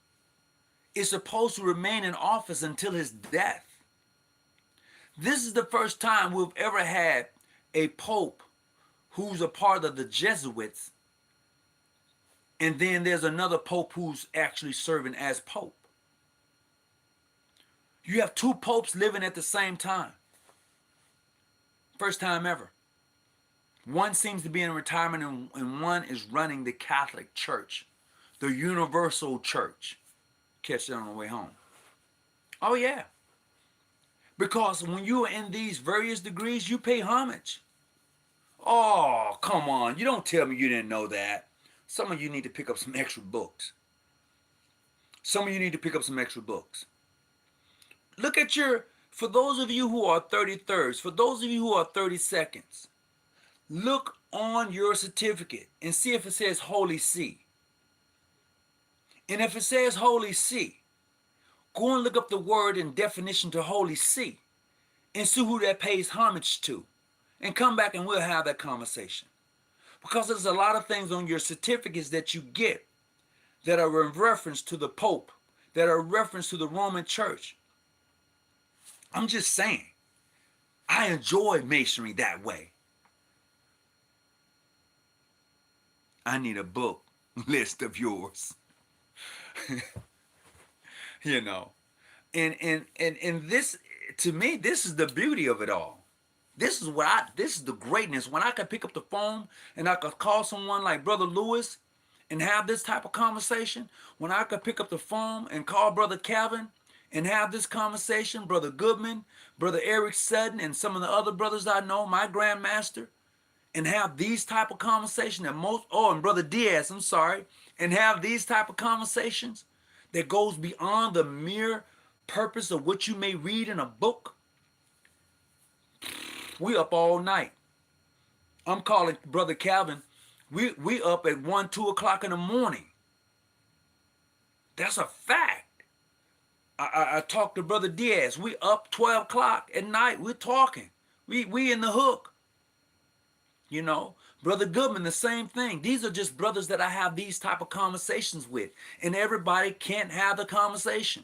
is supposed to remain in office until his death. This is the first time we've ever had a pope who's a part of the Jesuits, and then there's another pope who's actually serving as pope. You have two popes living at the same time. First time ever. One seems to be in retirement, and one is running the Catholic Church, the universal church. Catch that on the way home. Oh, yeah. Because when you are in these various degrees, you pay homage. Oh, come on. You don't tell me you didn't know that. Some of you need to pick up some extra books. Some of you need to pick up some extra books. Look at for those of you who are 33rds, for those of you who are 32nds, look on your certificate and see if it says Holy See. And if it says Holy See, go and look up the word and definition to Holy See and see who that pays homage to. And come back and we'll have that conversation. Because there's a lot of things on your certificates that you get that are in reference to the Pope, that are in reference to the Roman Church. I'm just saying, I enjoy Masonry that way. I need a book list of yours. You know. And this, to me, this is the beauty of it all. This is the greatness. When I could pick up the phone and I could call someone like Brother Lewis and have this type of conversation, when I could pick up the phone and call Brother Calvin and have this conversation, Brother Goodman, Brother Eric Sutton, and some of the other brothers I know, my grandmaster, and have these type of conversations and Brother Diaz, I'm sorry, and have these type of conversations that goes beyond the mere purpose of what you may read in a book. We up all night. I'm calling Brother Calvin. We up at 1, 2 o'clock in the morning. That's a fact. I talked to Brother Diaz. We up 12 o'clock at night. We're talking. We in the hook. You know, Brother Goodman, the same thing. These are just brothers that I have these type of conversations with. And everybody can't have the conversation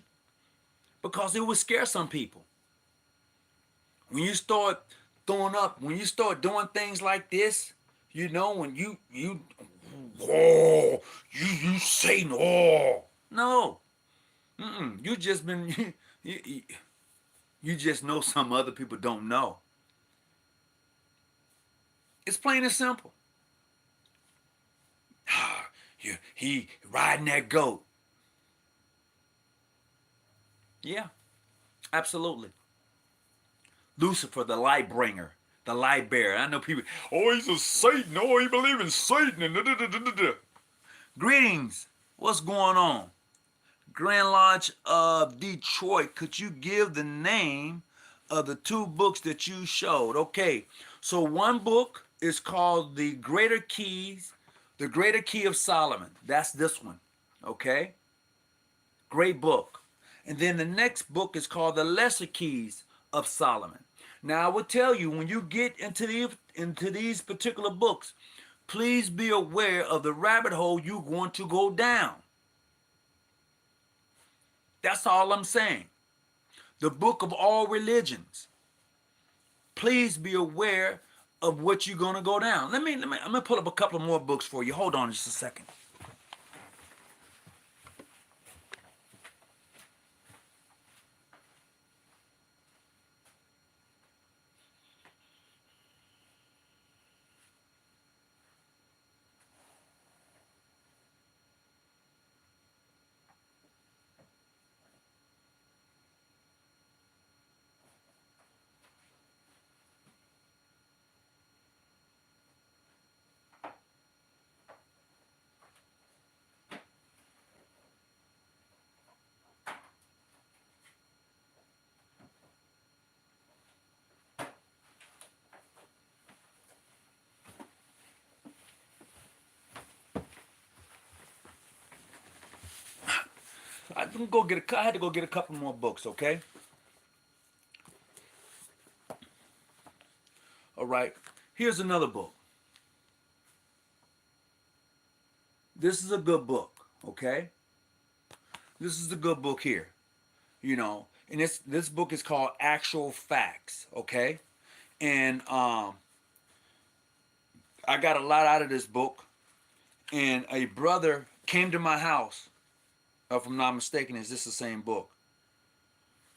because it would scare some people. When you start throwing up, when you start doing things like this, you know, when you Satan, no. You just been, you just know some other people don't know. It's plain and simple. He riding that goat. Yeah, absolutely. Lucifer, the light bringer, the light bearer. I know people, oh, he's a Satan. Oh, he believes in Satan. And Greetings. What's going on? Grand Lodge of Detroit. Could you give the name of the two books that you showed? Okay, so one book is called The Greater Key of Solomon. That's this one. Okay, great book. And then the next book is called The Lesser Keys of Solomon. Now, I will tell you, when you get into these particular books, please be aware of the rabbit hole you're going to go down. That's all I'm saying. The book of all religions. Please be aware of what you're going to go down. I'm going to pull up a couple more books for you. Hold on just a second. I had to go get a couple more books, okay? All right. Here's another book. This is a good book, okay? This is a good book here. You know, And this book is called Actual Facts, okay? And I got a lot out of this book. And a brother came to my house, if I'm not mistaken, is this the same book?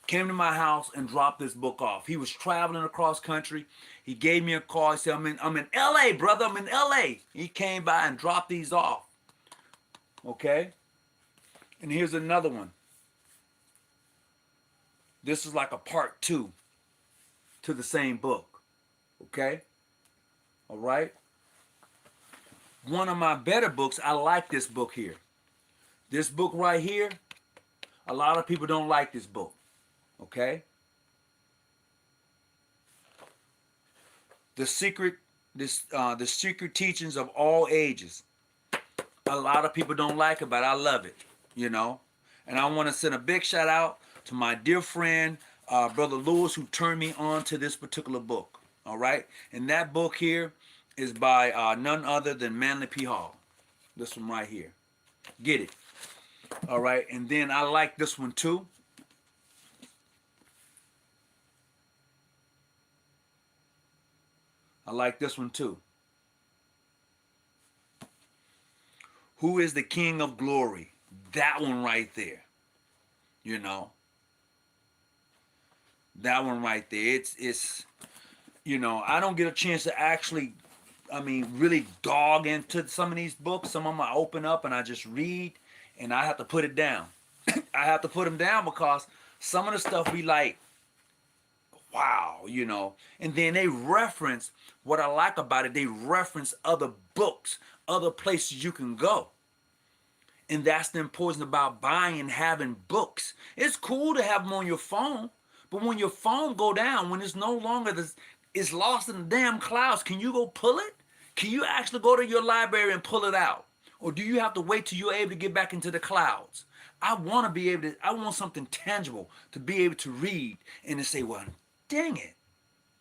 Came to my house and dropped this book off. He was traveling across country. He gave me a call. He said, I'm in LA, brother. I'm in LA. He came by and dropped these off. Okay? And here's another one. This is like a part 2 to the same book. Okay? All right? One of my better books, I like this book here. This book right here, a lot of people don't like this book. Okay? The secret teachings of all ages. A lot of people don't like it, but I love it, you know. And I want to send a big shout out to my dear friend, Brother Lewis, who turned me on to this particular book. All right? And that book here is by none other than Manly P. Hall. This one right here. Get it. All right? And then I like this one too. I like this one too. Who is the King of Glory? That one right there. You know. That one right there. It's you know, I don't get a chance to actually, really dog into some of these books. Some of them I open up and I just read, and I have to put it down. I have to put them down because some of the stuff be like, wow, you know. And then they reference, what I like about it, they reference other books, other places you can go. And that's the importance about buying and having books. It's cool to have them on your phone, but when your phone go down, when it's no longer this, it's lost in the damn clouds, can you go pull it? Can you actually go to your library and pull it out? Or do you have to wait till you're able to get back into the clouds? I want to be able to, I want something tangible to be able to read and to say, well, dang it,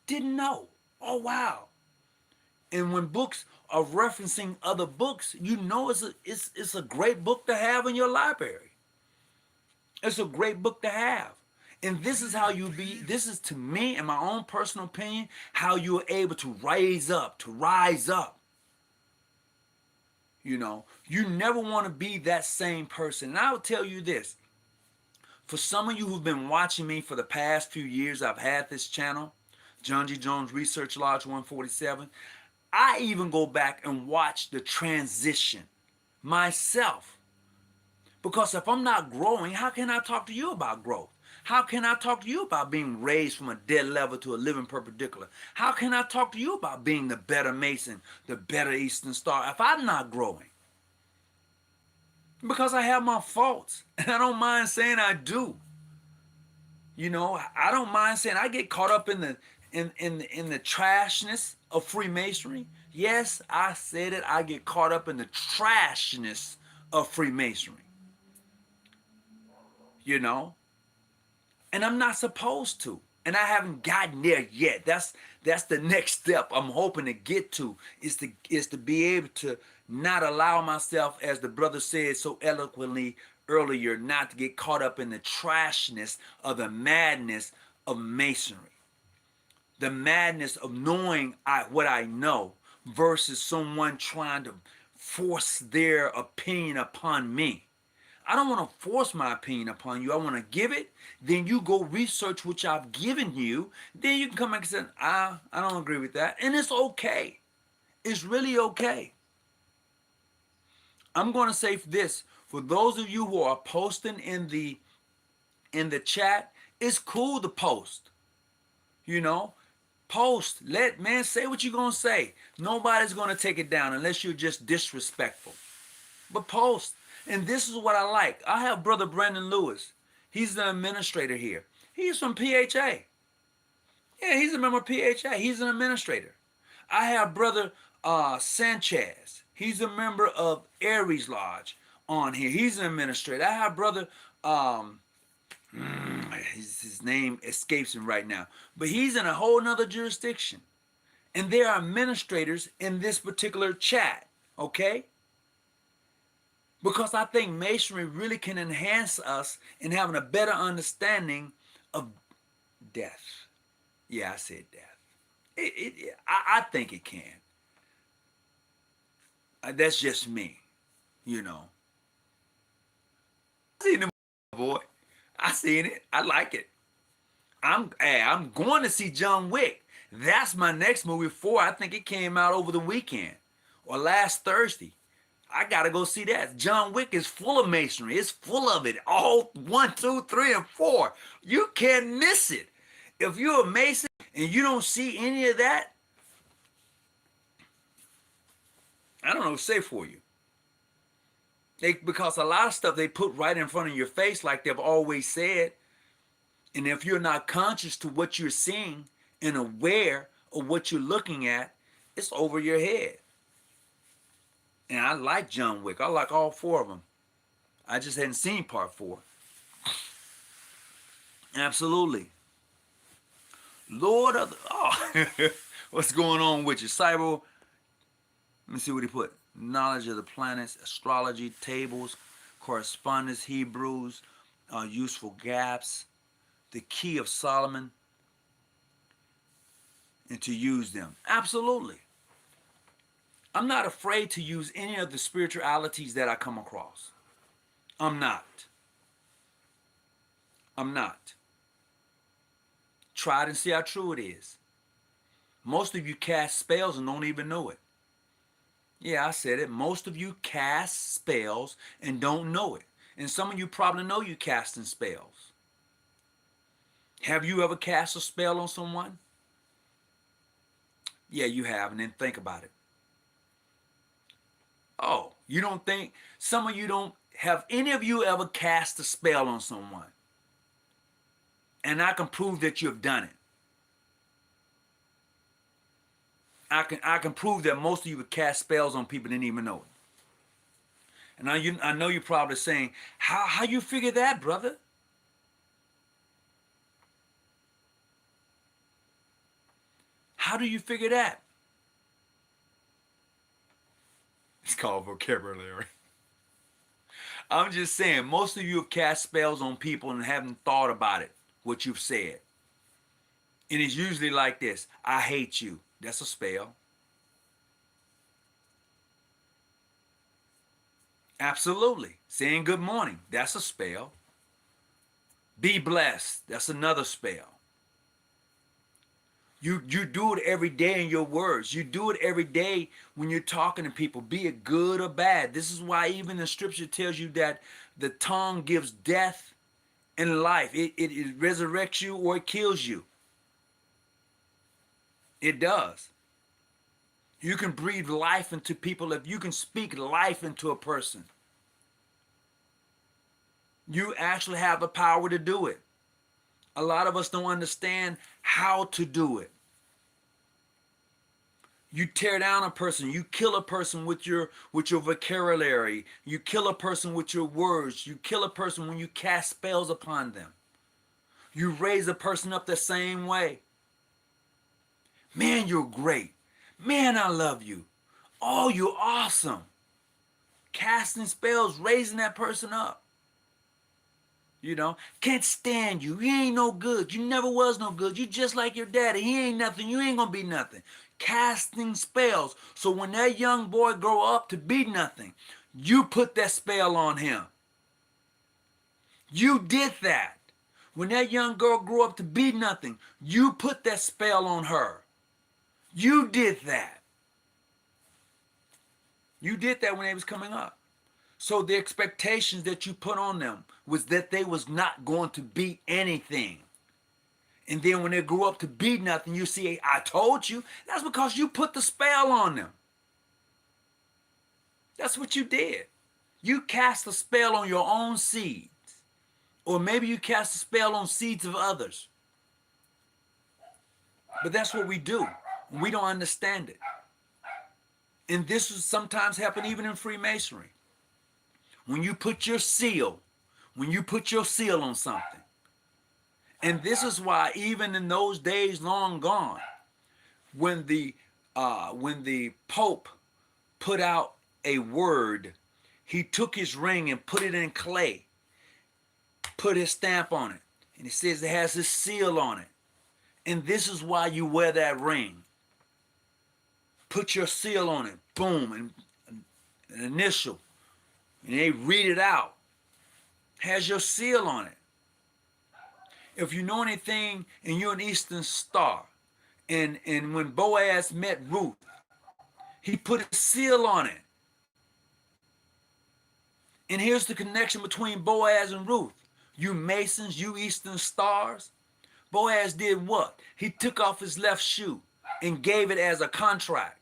didn't know. Oh, wow. And when books are referencing other books, you know it's a great book to have in your library. It's a great book to have. And this is how you be, this is to me, in my own personal opinion, how you are able to rise up. You know, you never want to be that same person. And I will tell you this, for some of you who've been watching me for the past few years, I've had this channel, John G. Jones Research Lodge 147. I even go back and watch the transition myself. Because if I'm not growing, how can I talk to you about growth? How can I talk to you about being raised from a dead level to a living perpendicular? How can I talk to you about being the better Mason, the better Eastern Star, if I'm not growing? Because I have my faults, and I don't mind saying I do. You know, I don't mind saying I get caught up in the trashness of Freemasonry. Yes, I said it. I get caught up in the trashness of Freemasonry. You know, and I'm not supposed to, and I haven't gotten there yet. That's the next step I'm hoping to get to, is to be able to not allow myself, as the brother said so eloquently earlier, not to get caught up in the trashness of the madness of Masonry. The madness of knowing what I know versus someone trying to force their opinion upon me. I don't want to force my opinion upon you. I want to give it. Then you go research which I've given you. Then you can come back and say, I don't agree with that. And it's okay. It's really okay. I'm going to say this. For those of you who are posting in the chat, it's cool to post. You know, post. Say what you're going to say. Nobody's going to take it down unless you're just disrespectful. But post. And this is what I like. I have Brother Brandon Lewis. He's the administrator here. He's from PHA. Yeah, he's a member of PHA. He's an administrator. I have Brother Sanchez. He's a member of Aries Lodge on here. He's an administrator. I have Brother, his name escapes him right now, but he's in a whole nother jurisdiction. And there are administrators in this particular chat, okay? Because I think Masonry really can enhance us in having a better understanding of death. Yeah, I said death. I think it can. That's just me, you know. I seen the boy. I seen it. I like it. I'm going to see John Wick. That's my next movie. I think it came out over the weekend or last Thursday. I gotta go see that. John Wick is full of masonry. It's full of it. All 1, 2, 3, and 4. You can't miss it. If you're a Mason and you don't see any of that, I don't know what to say for you. Because a lot of stuff they put right in front of your face, like they've always said. And if you're not conscious to what you're seeing and aware of what you're looking at, it's over your head. And I like John Wick. I like all 4 of them. I just hadn't seen part 4. Absolutely. Lord of the... Oh, what's going on with you? Cyber... Let me see what he put. Knowledge of the planets, astrology, tables, correspondence, Hebrews, useful gaps, the key of Solomon, and to use them. Absolutely. I'm not afraid to use any of the spiritualities that I come across. I'm not. I'm not. Try it and see how true it is. Most of you cast spells and don't even know it. Yeah, I said it. Most of you cast spells and don't know it. And some of you probably know you casting spells. Have you ever cast a spell on someone? Yeah, you have, and then think about it. Oh, you don't think, some of you don't, have any of you ever cast a spell on someone? And I can prove that you've done it. I can prove that most of you would cast spells on people and didn't even know it. And I know you're probably saying, how you figure that, brother? How do you figure that? It's called vocabulary. I'm just saying, most of you have cast spells on people and haven't thought about it, what you've said. And it's usually like this: I hate you. That's a spell. Absolutely. Saying good morning, that's a spell. Be blessed, that's another spell. You do it every day in your words. You do it every day when you're talking to people, be it good or bad. This is why even the scripture tells you that the tongue gives death and life. It resurrects you or it kills you. It does. You can breathe life into people if you can speak life into a person. You actually have the power to do it. A lot of us don't understand how to do it. You tear down a person, you kill a person with your vocabulary, you kill a person with your words, you kill a person when you cast spells upon them. You raise a person up the same way. Man, you're great. Man, I love you. Oh, you're awesome. Casting spells, raising that person up. You know, can't stand you. You ain't no good. You never was no good. You just like your daddy. He ain't nothing. You ain't gonna be nothing. Casting spells. So when that young boy grow up to be nothing, you put that spell on him. You did that. When that young girl grew up to be nothing, you put that spell on her. You did that. You did that when they was coming up. So the expectations that you put on them was that they was not going to be anything. And then when they grew up to be nothing, you see, I told you. That's because you put the spell on them. That's what you did. You cast a spell on your own seeds. Or maybe you cast a spell on seeds of others. But that's what we do. We don't understand it. And this will sometimes happen even in Freemasonry. When you put your seal, on something. And this is why even in those days long gone, when the Pope put out a word, he took his ring and put it in clay, put his stamp on it, And it says it has his seal on it. And this is why you wear that ring. Put your seal on it. Boom. And an initial. And they read it out. Has your seal on it. If you know anything and you're an Eastern Star, and when Boaz met Ruth, he put a seal on it. And here's the connection between Boaz and Ruth. You Masons, you Eastern Stars. Boaz did what? He took off his left shoe and gave it as a contract.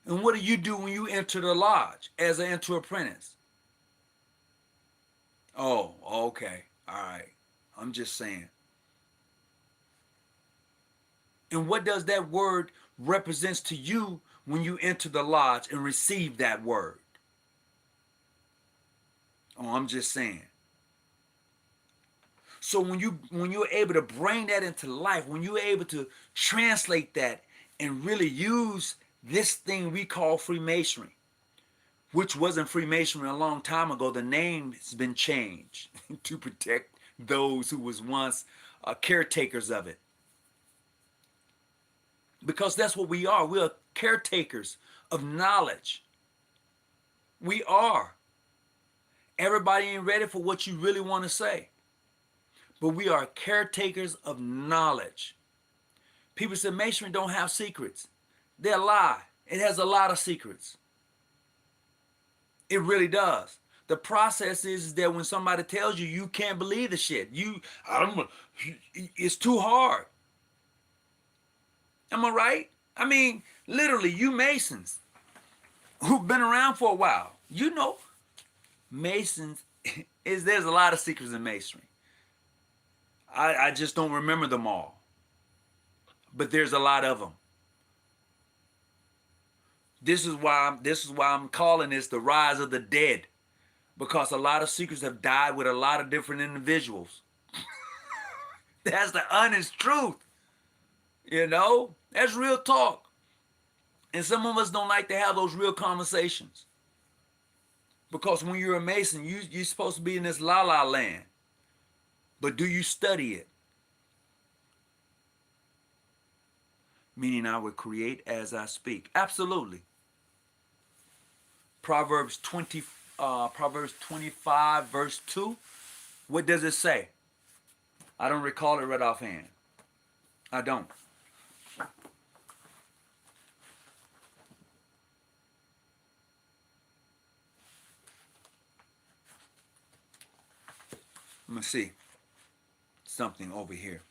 And what do you do when you enter the lodge as an enter apprentice? Oh, okay. All right. I'm just saying. And what does that word represents to you when you enter the lodge and receive that word? Oh, I'm just saying. So when you're able to bring that into life, when you're able to translate that and really use this thing we call Freemasonry, which wasn't Freemasonry a long time ago, the name has been changed to protect those who was once caretakers of it. Because that's what we are. We are caretakers of knowledge. We are. Everybody ain't ready for what you really want to say. But we are caretakers of knowledge. People say Masonry don't have secrets. They're a lie. It has a lot of secrets. It really does. The process is that when somebody tells you, you can't believe the shit. It's too hard. Am I right? I mean, literally, you Masons who've been around for a while, you know, Masons, there's a lot of secrets in Masonry. I just don't remember them all. But there's a lot of them. This is why I'm calling this the rise of the dead. Because a lot of secrets have died with a lot of different individuals. That's the honest truth. You know? That's real talk. And some of us don't like to have those real conversations. Because when you're a Mason, you're supposed to be in this la-la land. But do you study it? Meaning I would create as I speak. Absolutely. Proverbs 25, verse 2. What does it say? I don't recall it right offhand. I don't. Let me see something over here.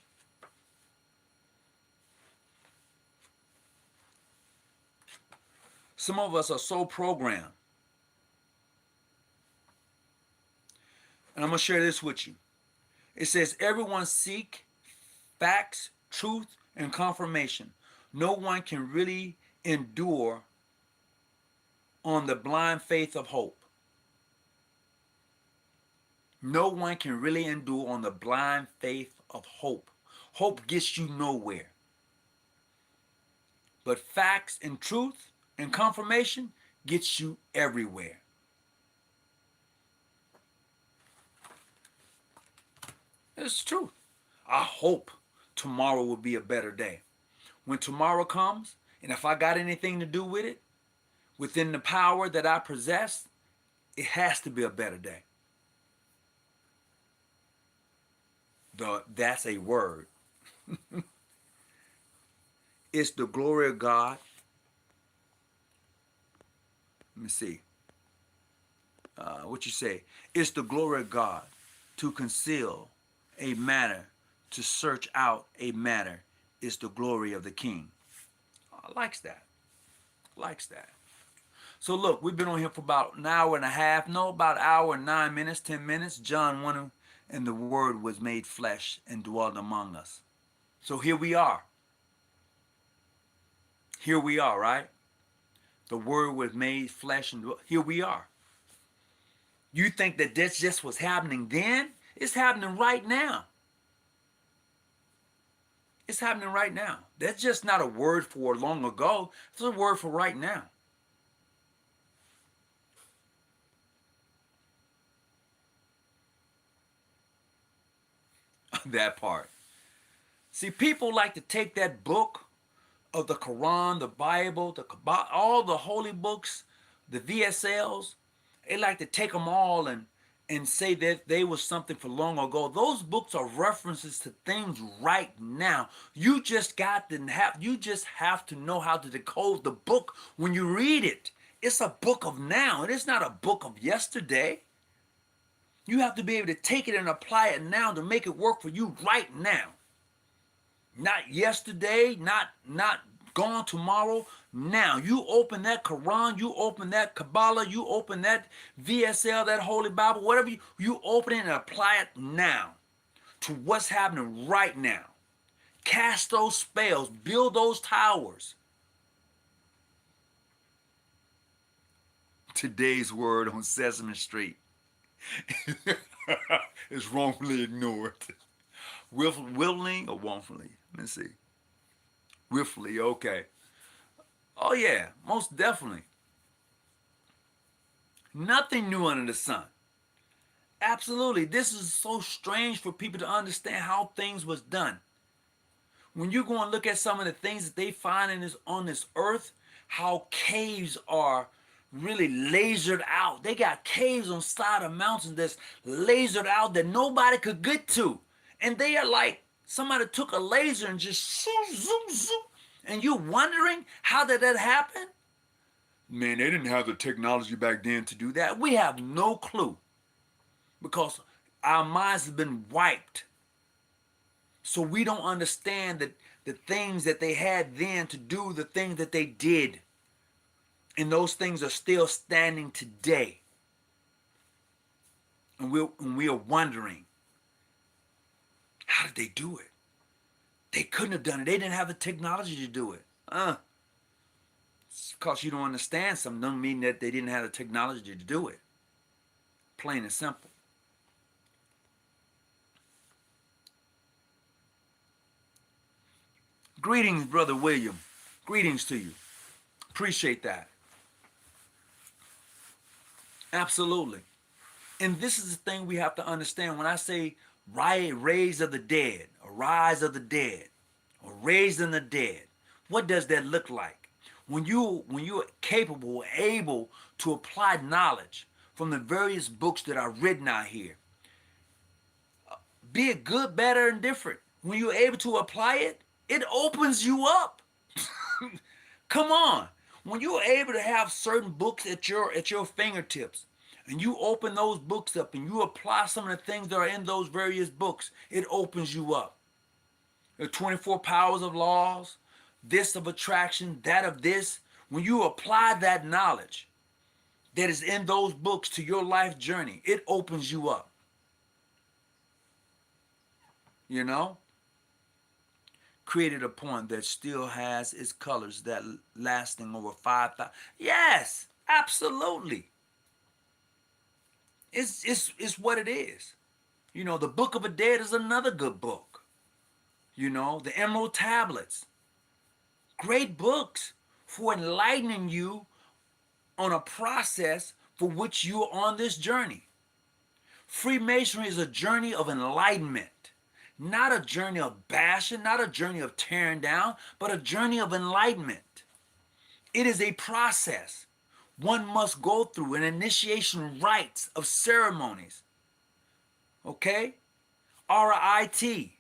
Some of us are so programmed. And I'm going to share this with you. It says, everyone seek facts, truth, and confirmation. No one can really endure on the blind faith of hope. No one can really endure on the blind faith of hope. Hope gets you nowhere. But facts and truth and confirmation gets you everywhere. It's true. I hope tomorrow will be a better day. When tomorrow comes, and if I got anything to do with it, within the power that I possess, it has to be a better day. That's a word. It's the glory of God. Let me see. What you say? It's the glory of God to conceal a matter, to search out a matter. It's the glory of the King. Likes that. Likes that. So look, we've been on here for about an hour and a half. No, about an hour and 9 minutes, 10 minutes. John 1, and the Word was made flesh and dwelt among us. So here we are. Here we are, right? The Word was made flesh and dwelt. Here we are. You think that this just was happening then? It's happening right now. It's happening right now. That's just not a word for long ago. It's a word for right now. That part. See, people like to take that book of the Quran, the Bible, the Kabbalah, all the holy books, the VSLs. They like to take them all and say that they was something for long ago. Those books are references to things right now. You just have to know how to decode the book when you read it. It's a book of now. It is not a book of yesterday. You have to be able to take it and apply it now to make it work for you right now. Not yesterday, not gone tomorrow. Now you open that Quran, you open that Kabbalah, you open that VSL, that Holy Bible, whatever you open it and apply it now to what's happening right now. Cast those spells, build those towers. Today's word on Sesame Street is wrongfully ignored. Willingly or wrongfully? Let me see. Willfully, okay. Oh yeah, most definitely. Nothing new under the sun. Absolutely. This is so strange for people to understand how things was done. When you go and look at some of the things that they find on this earth, how caves are really lasered out. They got caves on side of mountains that's lasered out that nobody could get to. And they are like somebody took a laser and just zoom, zoom, zoom. And you're wondering how did that happen? Man, they didn't have the technology back then to do that. We have no clue because our minds have been wiped. So we don't understand the things that they had then to do the things that they did. And those things are still standing today. And we are wondering, how did they do it? They couldn't have done it. They didn't have the technology to do it. It's because you don't understand something doesn't mean that they didn't have the technology to do it. Plain and simple. Greetings, Brother William. Greetings to you. Appreciate that. Absolutely. And this is the thing we have to understand. When I say raise of the dead, or rise of the dead, or raised in the dead, what does that look like? When you're capable, able to apply knowledge from the various books that are written out here, be it good, better, and different. When you're able to apply it, it opens you up. Come on. When you're able to have certain books at your fingertips, and you open those books up and you apply some of the things that are in those various books, it opens you up. The 24 powers of laws, this of attraction, that of this. When you apply that knowledge that is in those books to your life journey, it opens you up. You know? Created a point that still has its colors that lasting over 5,000. Yes, absolutely. It's what it is. You know, the Book of the Dead is another good book. You know, the Emerald Tablets. Great books for enlightening you on a process for which you are on this journey. Freemasonry is a journey of enlightenment, not a journey of bashing, not a journey of tearing down, but a journey of enlightenment. It is a process one must go through, an initiation rites of ceremonies. Okay? R-I-T-E,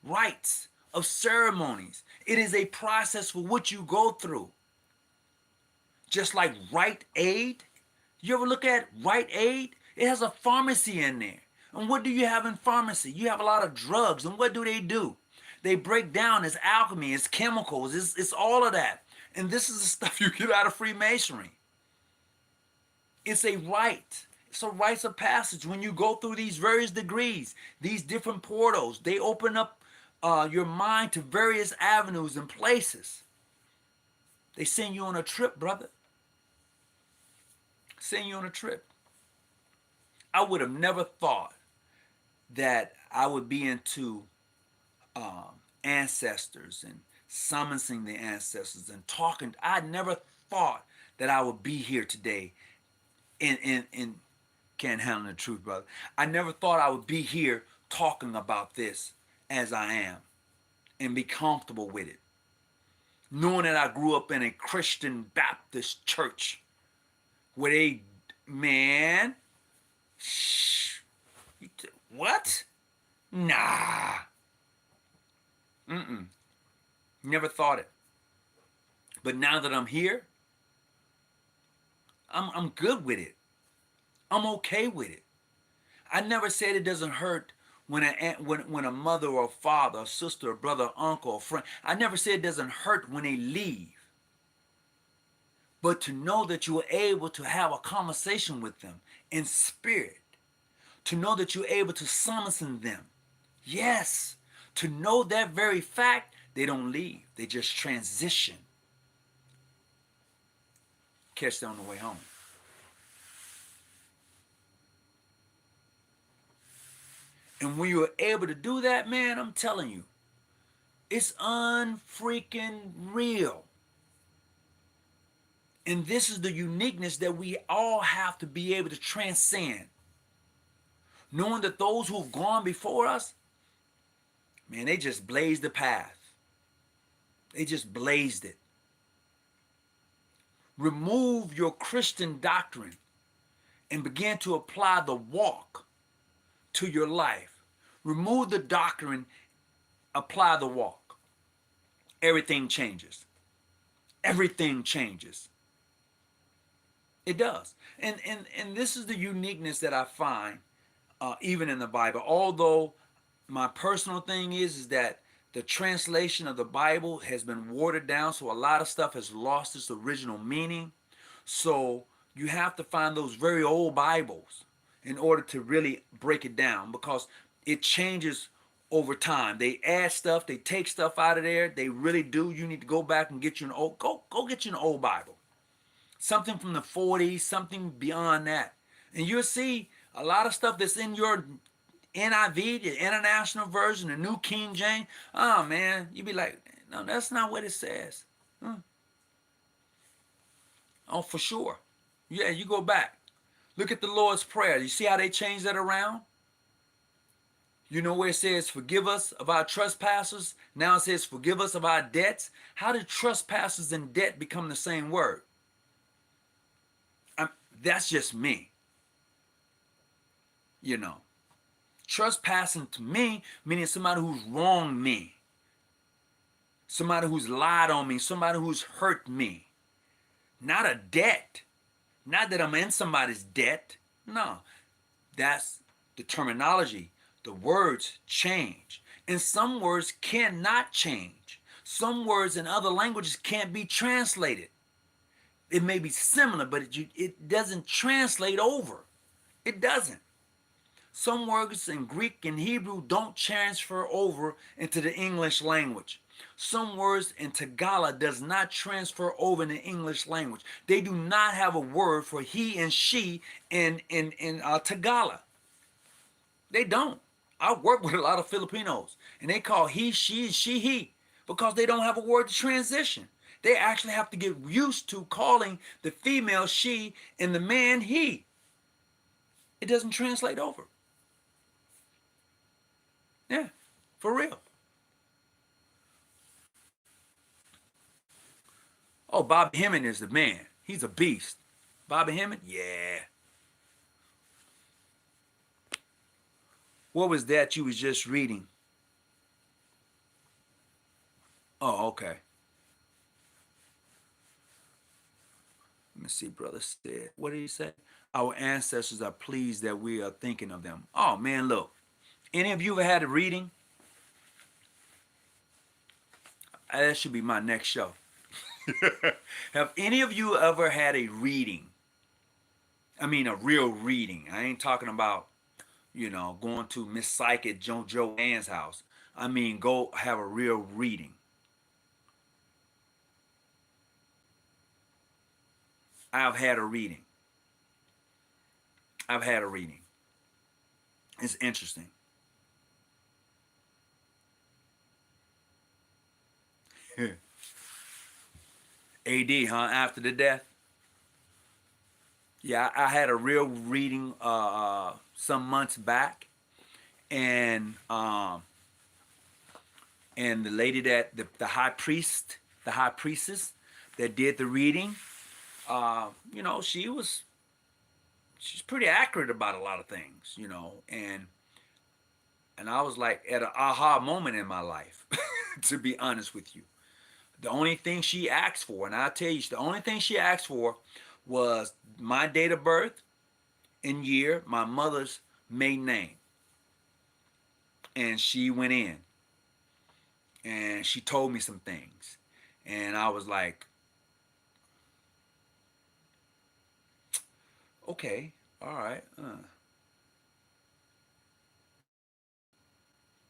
rites of ceremonies. It is a process for which you go through. Just like Rite Aid. You ever look at Rite Aid? It has a pharmacy in there. And what do you have in pharmacy? You have a lot of drugs. And what do? They break down. It's alchemy. It's chemicals. It's all of that. And this is the stuff you get out of Freemasonry. It's a rite. It's a rites of passage. When you go through these various degrees, these different portals, they open up your mind to various avenues and places. They send you on a trip, brother. Send you on a trip. I would have never thought that I would be into ancestors and summoning the ancestors and talking. I never thought that I would be here today in Can't handle the truth, brother. I never thought I would be here talking about this as I am and be comfortable with it. Knowing that I grew up in a Christian Baptist church where they, man, shh, what? Nah. Mm-mm. Never thought it. But now that I'm here, I'm good with it. I'm okay with it. I never said it doesn't hurt when a mother or a father, a sister, a brother, uncle, or friend. I never said it doesn't hurt when they leave. But to know that you were able to have a conversation with them in spirit, to know that you're able to summon them, yes, to know that very fact, they don't leave. They just transition. Catch them on the way home. And when you're able to do that, man, I'm telling you, it's unfreaking real. And this is the uniqueness that we all have to be able to transcend. Knowing that those who've gone before us, man, they just blazed the path. They just blazed it. Remove your Christian doctrine and begin to apply the walk to your life. Remove the doctrine, apply the walk. Everything changes. Everything changes. It does. And this is the uniqueness that I find even in the Bible. Although my personal thing is that the translation of the Bible has been watered down, so a lot of stuff has lost its original meaning. So you have to find those very old Bibles in order to really break it down, because it changes over time. They add stuff, they take stuff out of there. They really do. You need to go back and get you an old, go get you an old Bible. Something from the 40s, something beyond that. And you'll see a lot of stuff that's in your NIV, the International Version, the New King James. Oh, man, you be like, no, that's not what it says. Oh, for sure. Yeah, you go back. Look at the Lord's Prayer. You see how they changed that around? You know where it says, forgive us of our trespasses? Now it says, forgive us of our debts. How did trespassers and debt become the same word? That's just me. You know, trespassing to me, meaning somebody who's wronged me, somebody who's lied on me, somebody who's hurt me. Not a debt. Not that I'm in somebody's debt. No, that's the terminology. The words change. And some words cannot change. Some words in other languages can't be translated. It may be similar, but it doesn't translate over. It doesn't. Some words in Greek and Hebrew don't transfer over into the English language. Some words in Tagalog does not transfer over in the English language. They do not have a word for he and she in Tagalog. They don't. I work with a lot of Filipinos, and they call he, she, and she, he, because they don't have a word to transition. They actually have to get used to calling the female she and the man he. It doesn't translate over. Yeah, for real. Oh, Bobby Hemming is the man. He's a beast. Bobby Hemming? Yeah. What was that you was just reading? Oh, okay. Let me see, brother said. What did he say? Our ancestors are pleased that we are thinking of them. Oh, man, look. Any of you ever had a reading? That should be my next show. Have any of you ever had a reading? I mean, a real reading. I ain't talking about, going to Miss Psych at Joanne's house. I mean, go have a real reading. I've had a reading. I've had a reading. It's interesting. AD, huh? After the death? Yeah, I had a real reading some months back, and the lady that the high priest, the high priestess that did the reading, you know, she's pretty accurate about a lot of things, you know, and I was like at an aha moment in my life, to be honest with you. The only thing she asked for, and I'll tell you, the only thing she asked for was my date of birth and year, my mother's maiden name. And she went in and she told me some things. And I was like, okay, all right.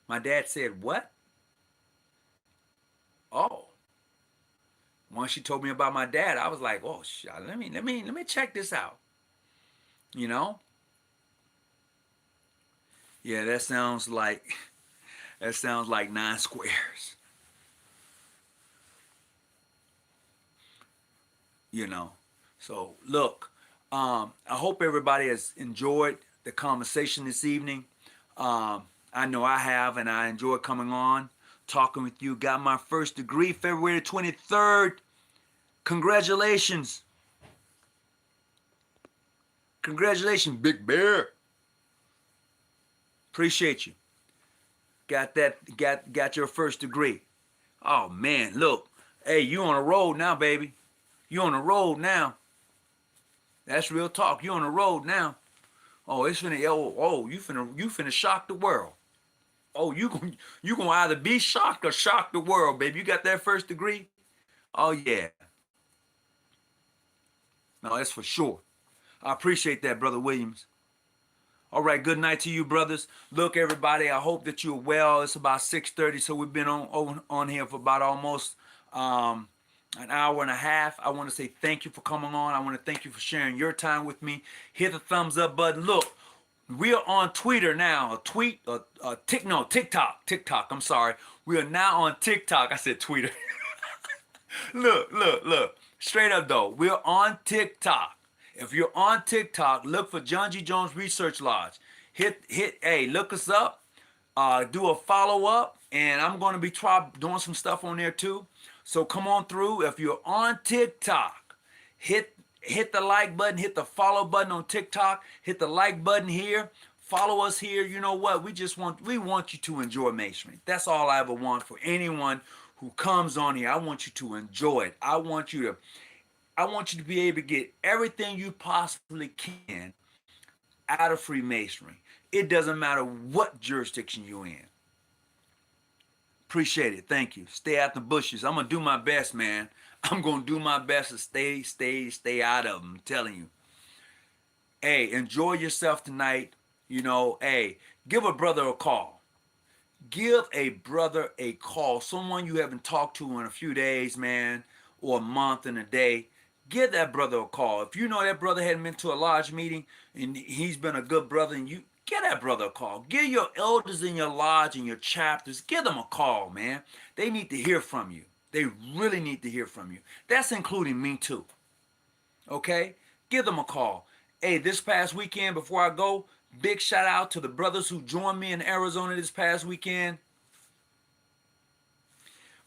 My dad said, what? Oh. Once she told me about my dad, I was like, oh, let me check this out. You know? Yeah, that sounds like nine squares. You know. So look, I hope everybody has enjoyed the conversation this evening. I know I have, and I enjoy coming on, talking with you. Got my first degree February 23rd. Congratulations. Congratulations, Big Bear. Appreciate you. Got your first degree. Oh man, look. Hey, you on the road now, baby. You on the road now. That's real talk. You on the road now. Oh, it's finna. You finna shock the world. Oh, you gonna either be shocked or shock the world, baby. You got that first degree. Oh yeah. No, that's for sure. I appreciate that, Brother Williams. All right, good night to you, brothers. Look, everybody, I hope that you're well. It's about 6:30, so we've been on here for about almost an hour and a half. I want to say thank you for coming on. I want to thank you for sharing your time with me. Hit the thumbs up button. Look, we are on Twitter now. TikTok. I'm sorry. We are now on TikTok. I said Twitter. Look. Straight up though, we're on TikTok. If you're on TikTok, look for John G. Jones Research Lodge. Hey, look us up. Do a follow up, and I'm going to be doing some stuff on there too. So come on through. If you're on TikTok, hit the like button, hit the follow button on TikTok, hit the like button here. Follow us here. You know what? We want you to enjoy masonry. That's all I ever want for anyone who comes on here. I want you to enjoy it. I want you to be able to get everything you possibly can out of Freemasonry. It doesn't matter what jurisdiction you're in. Appreciate it. Thank you. Stay out the bushes. I'm gonna do my best, man. I'm gonna do my best to stay out of them. I'm telling you. Hey, enjoy yourself tonight. You know, hey, give a brother a call. Give a brother a call. Someone you haven't talked to in a few days, man, or a month and a day. Give that brother a call. If you know that brother hadn't been to a lodge meeting and he's been a good brother, and you give that brother a call. Give your elders in your lodge and your chapters, give them a call, man. They need to hear from you. They really need to hear from you. That's including me too. Okay? Give them a call. Hey, this past weekend, before I go, big shout out to the brothers who joined me in Arizona this past weekend.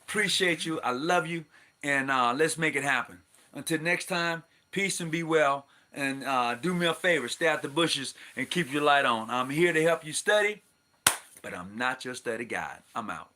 Appreciate you. I love you. And let's make it happen. Until next time, peace and be well. And do me a favor, stay out the bushes and keep your light on. I'm here to help you study, but I'm not your study guide. I'm out.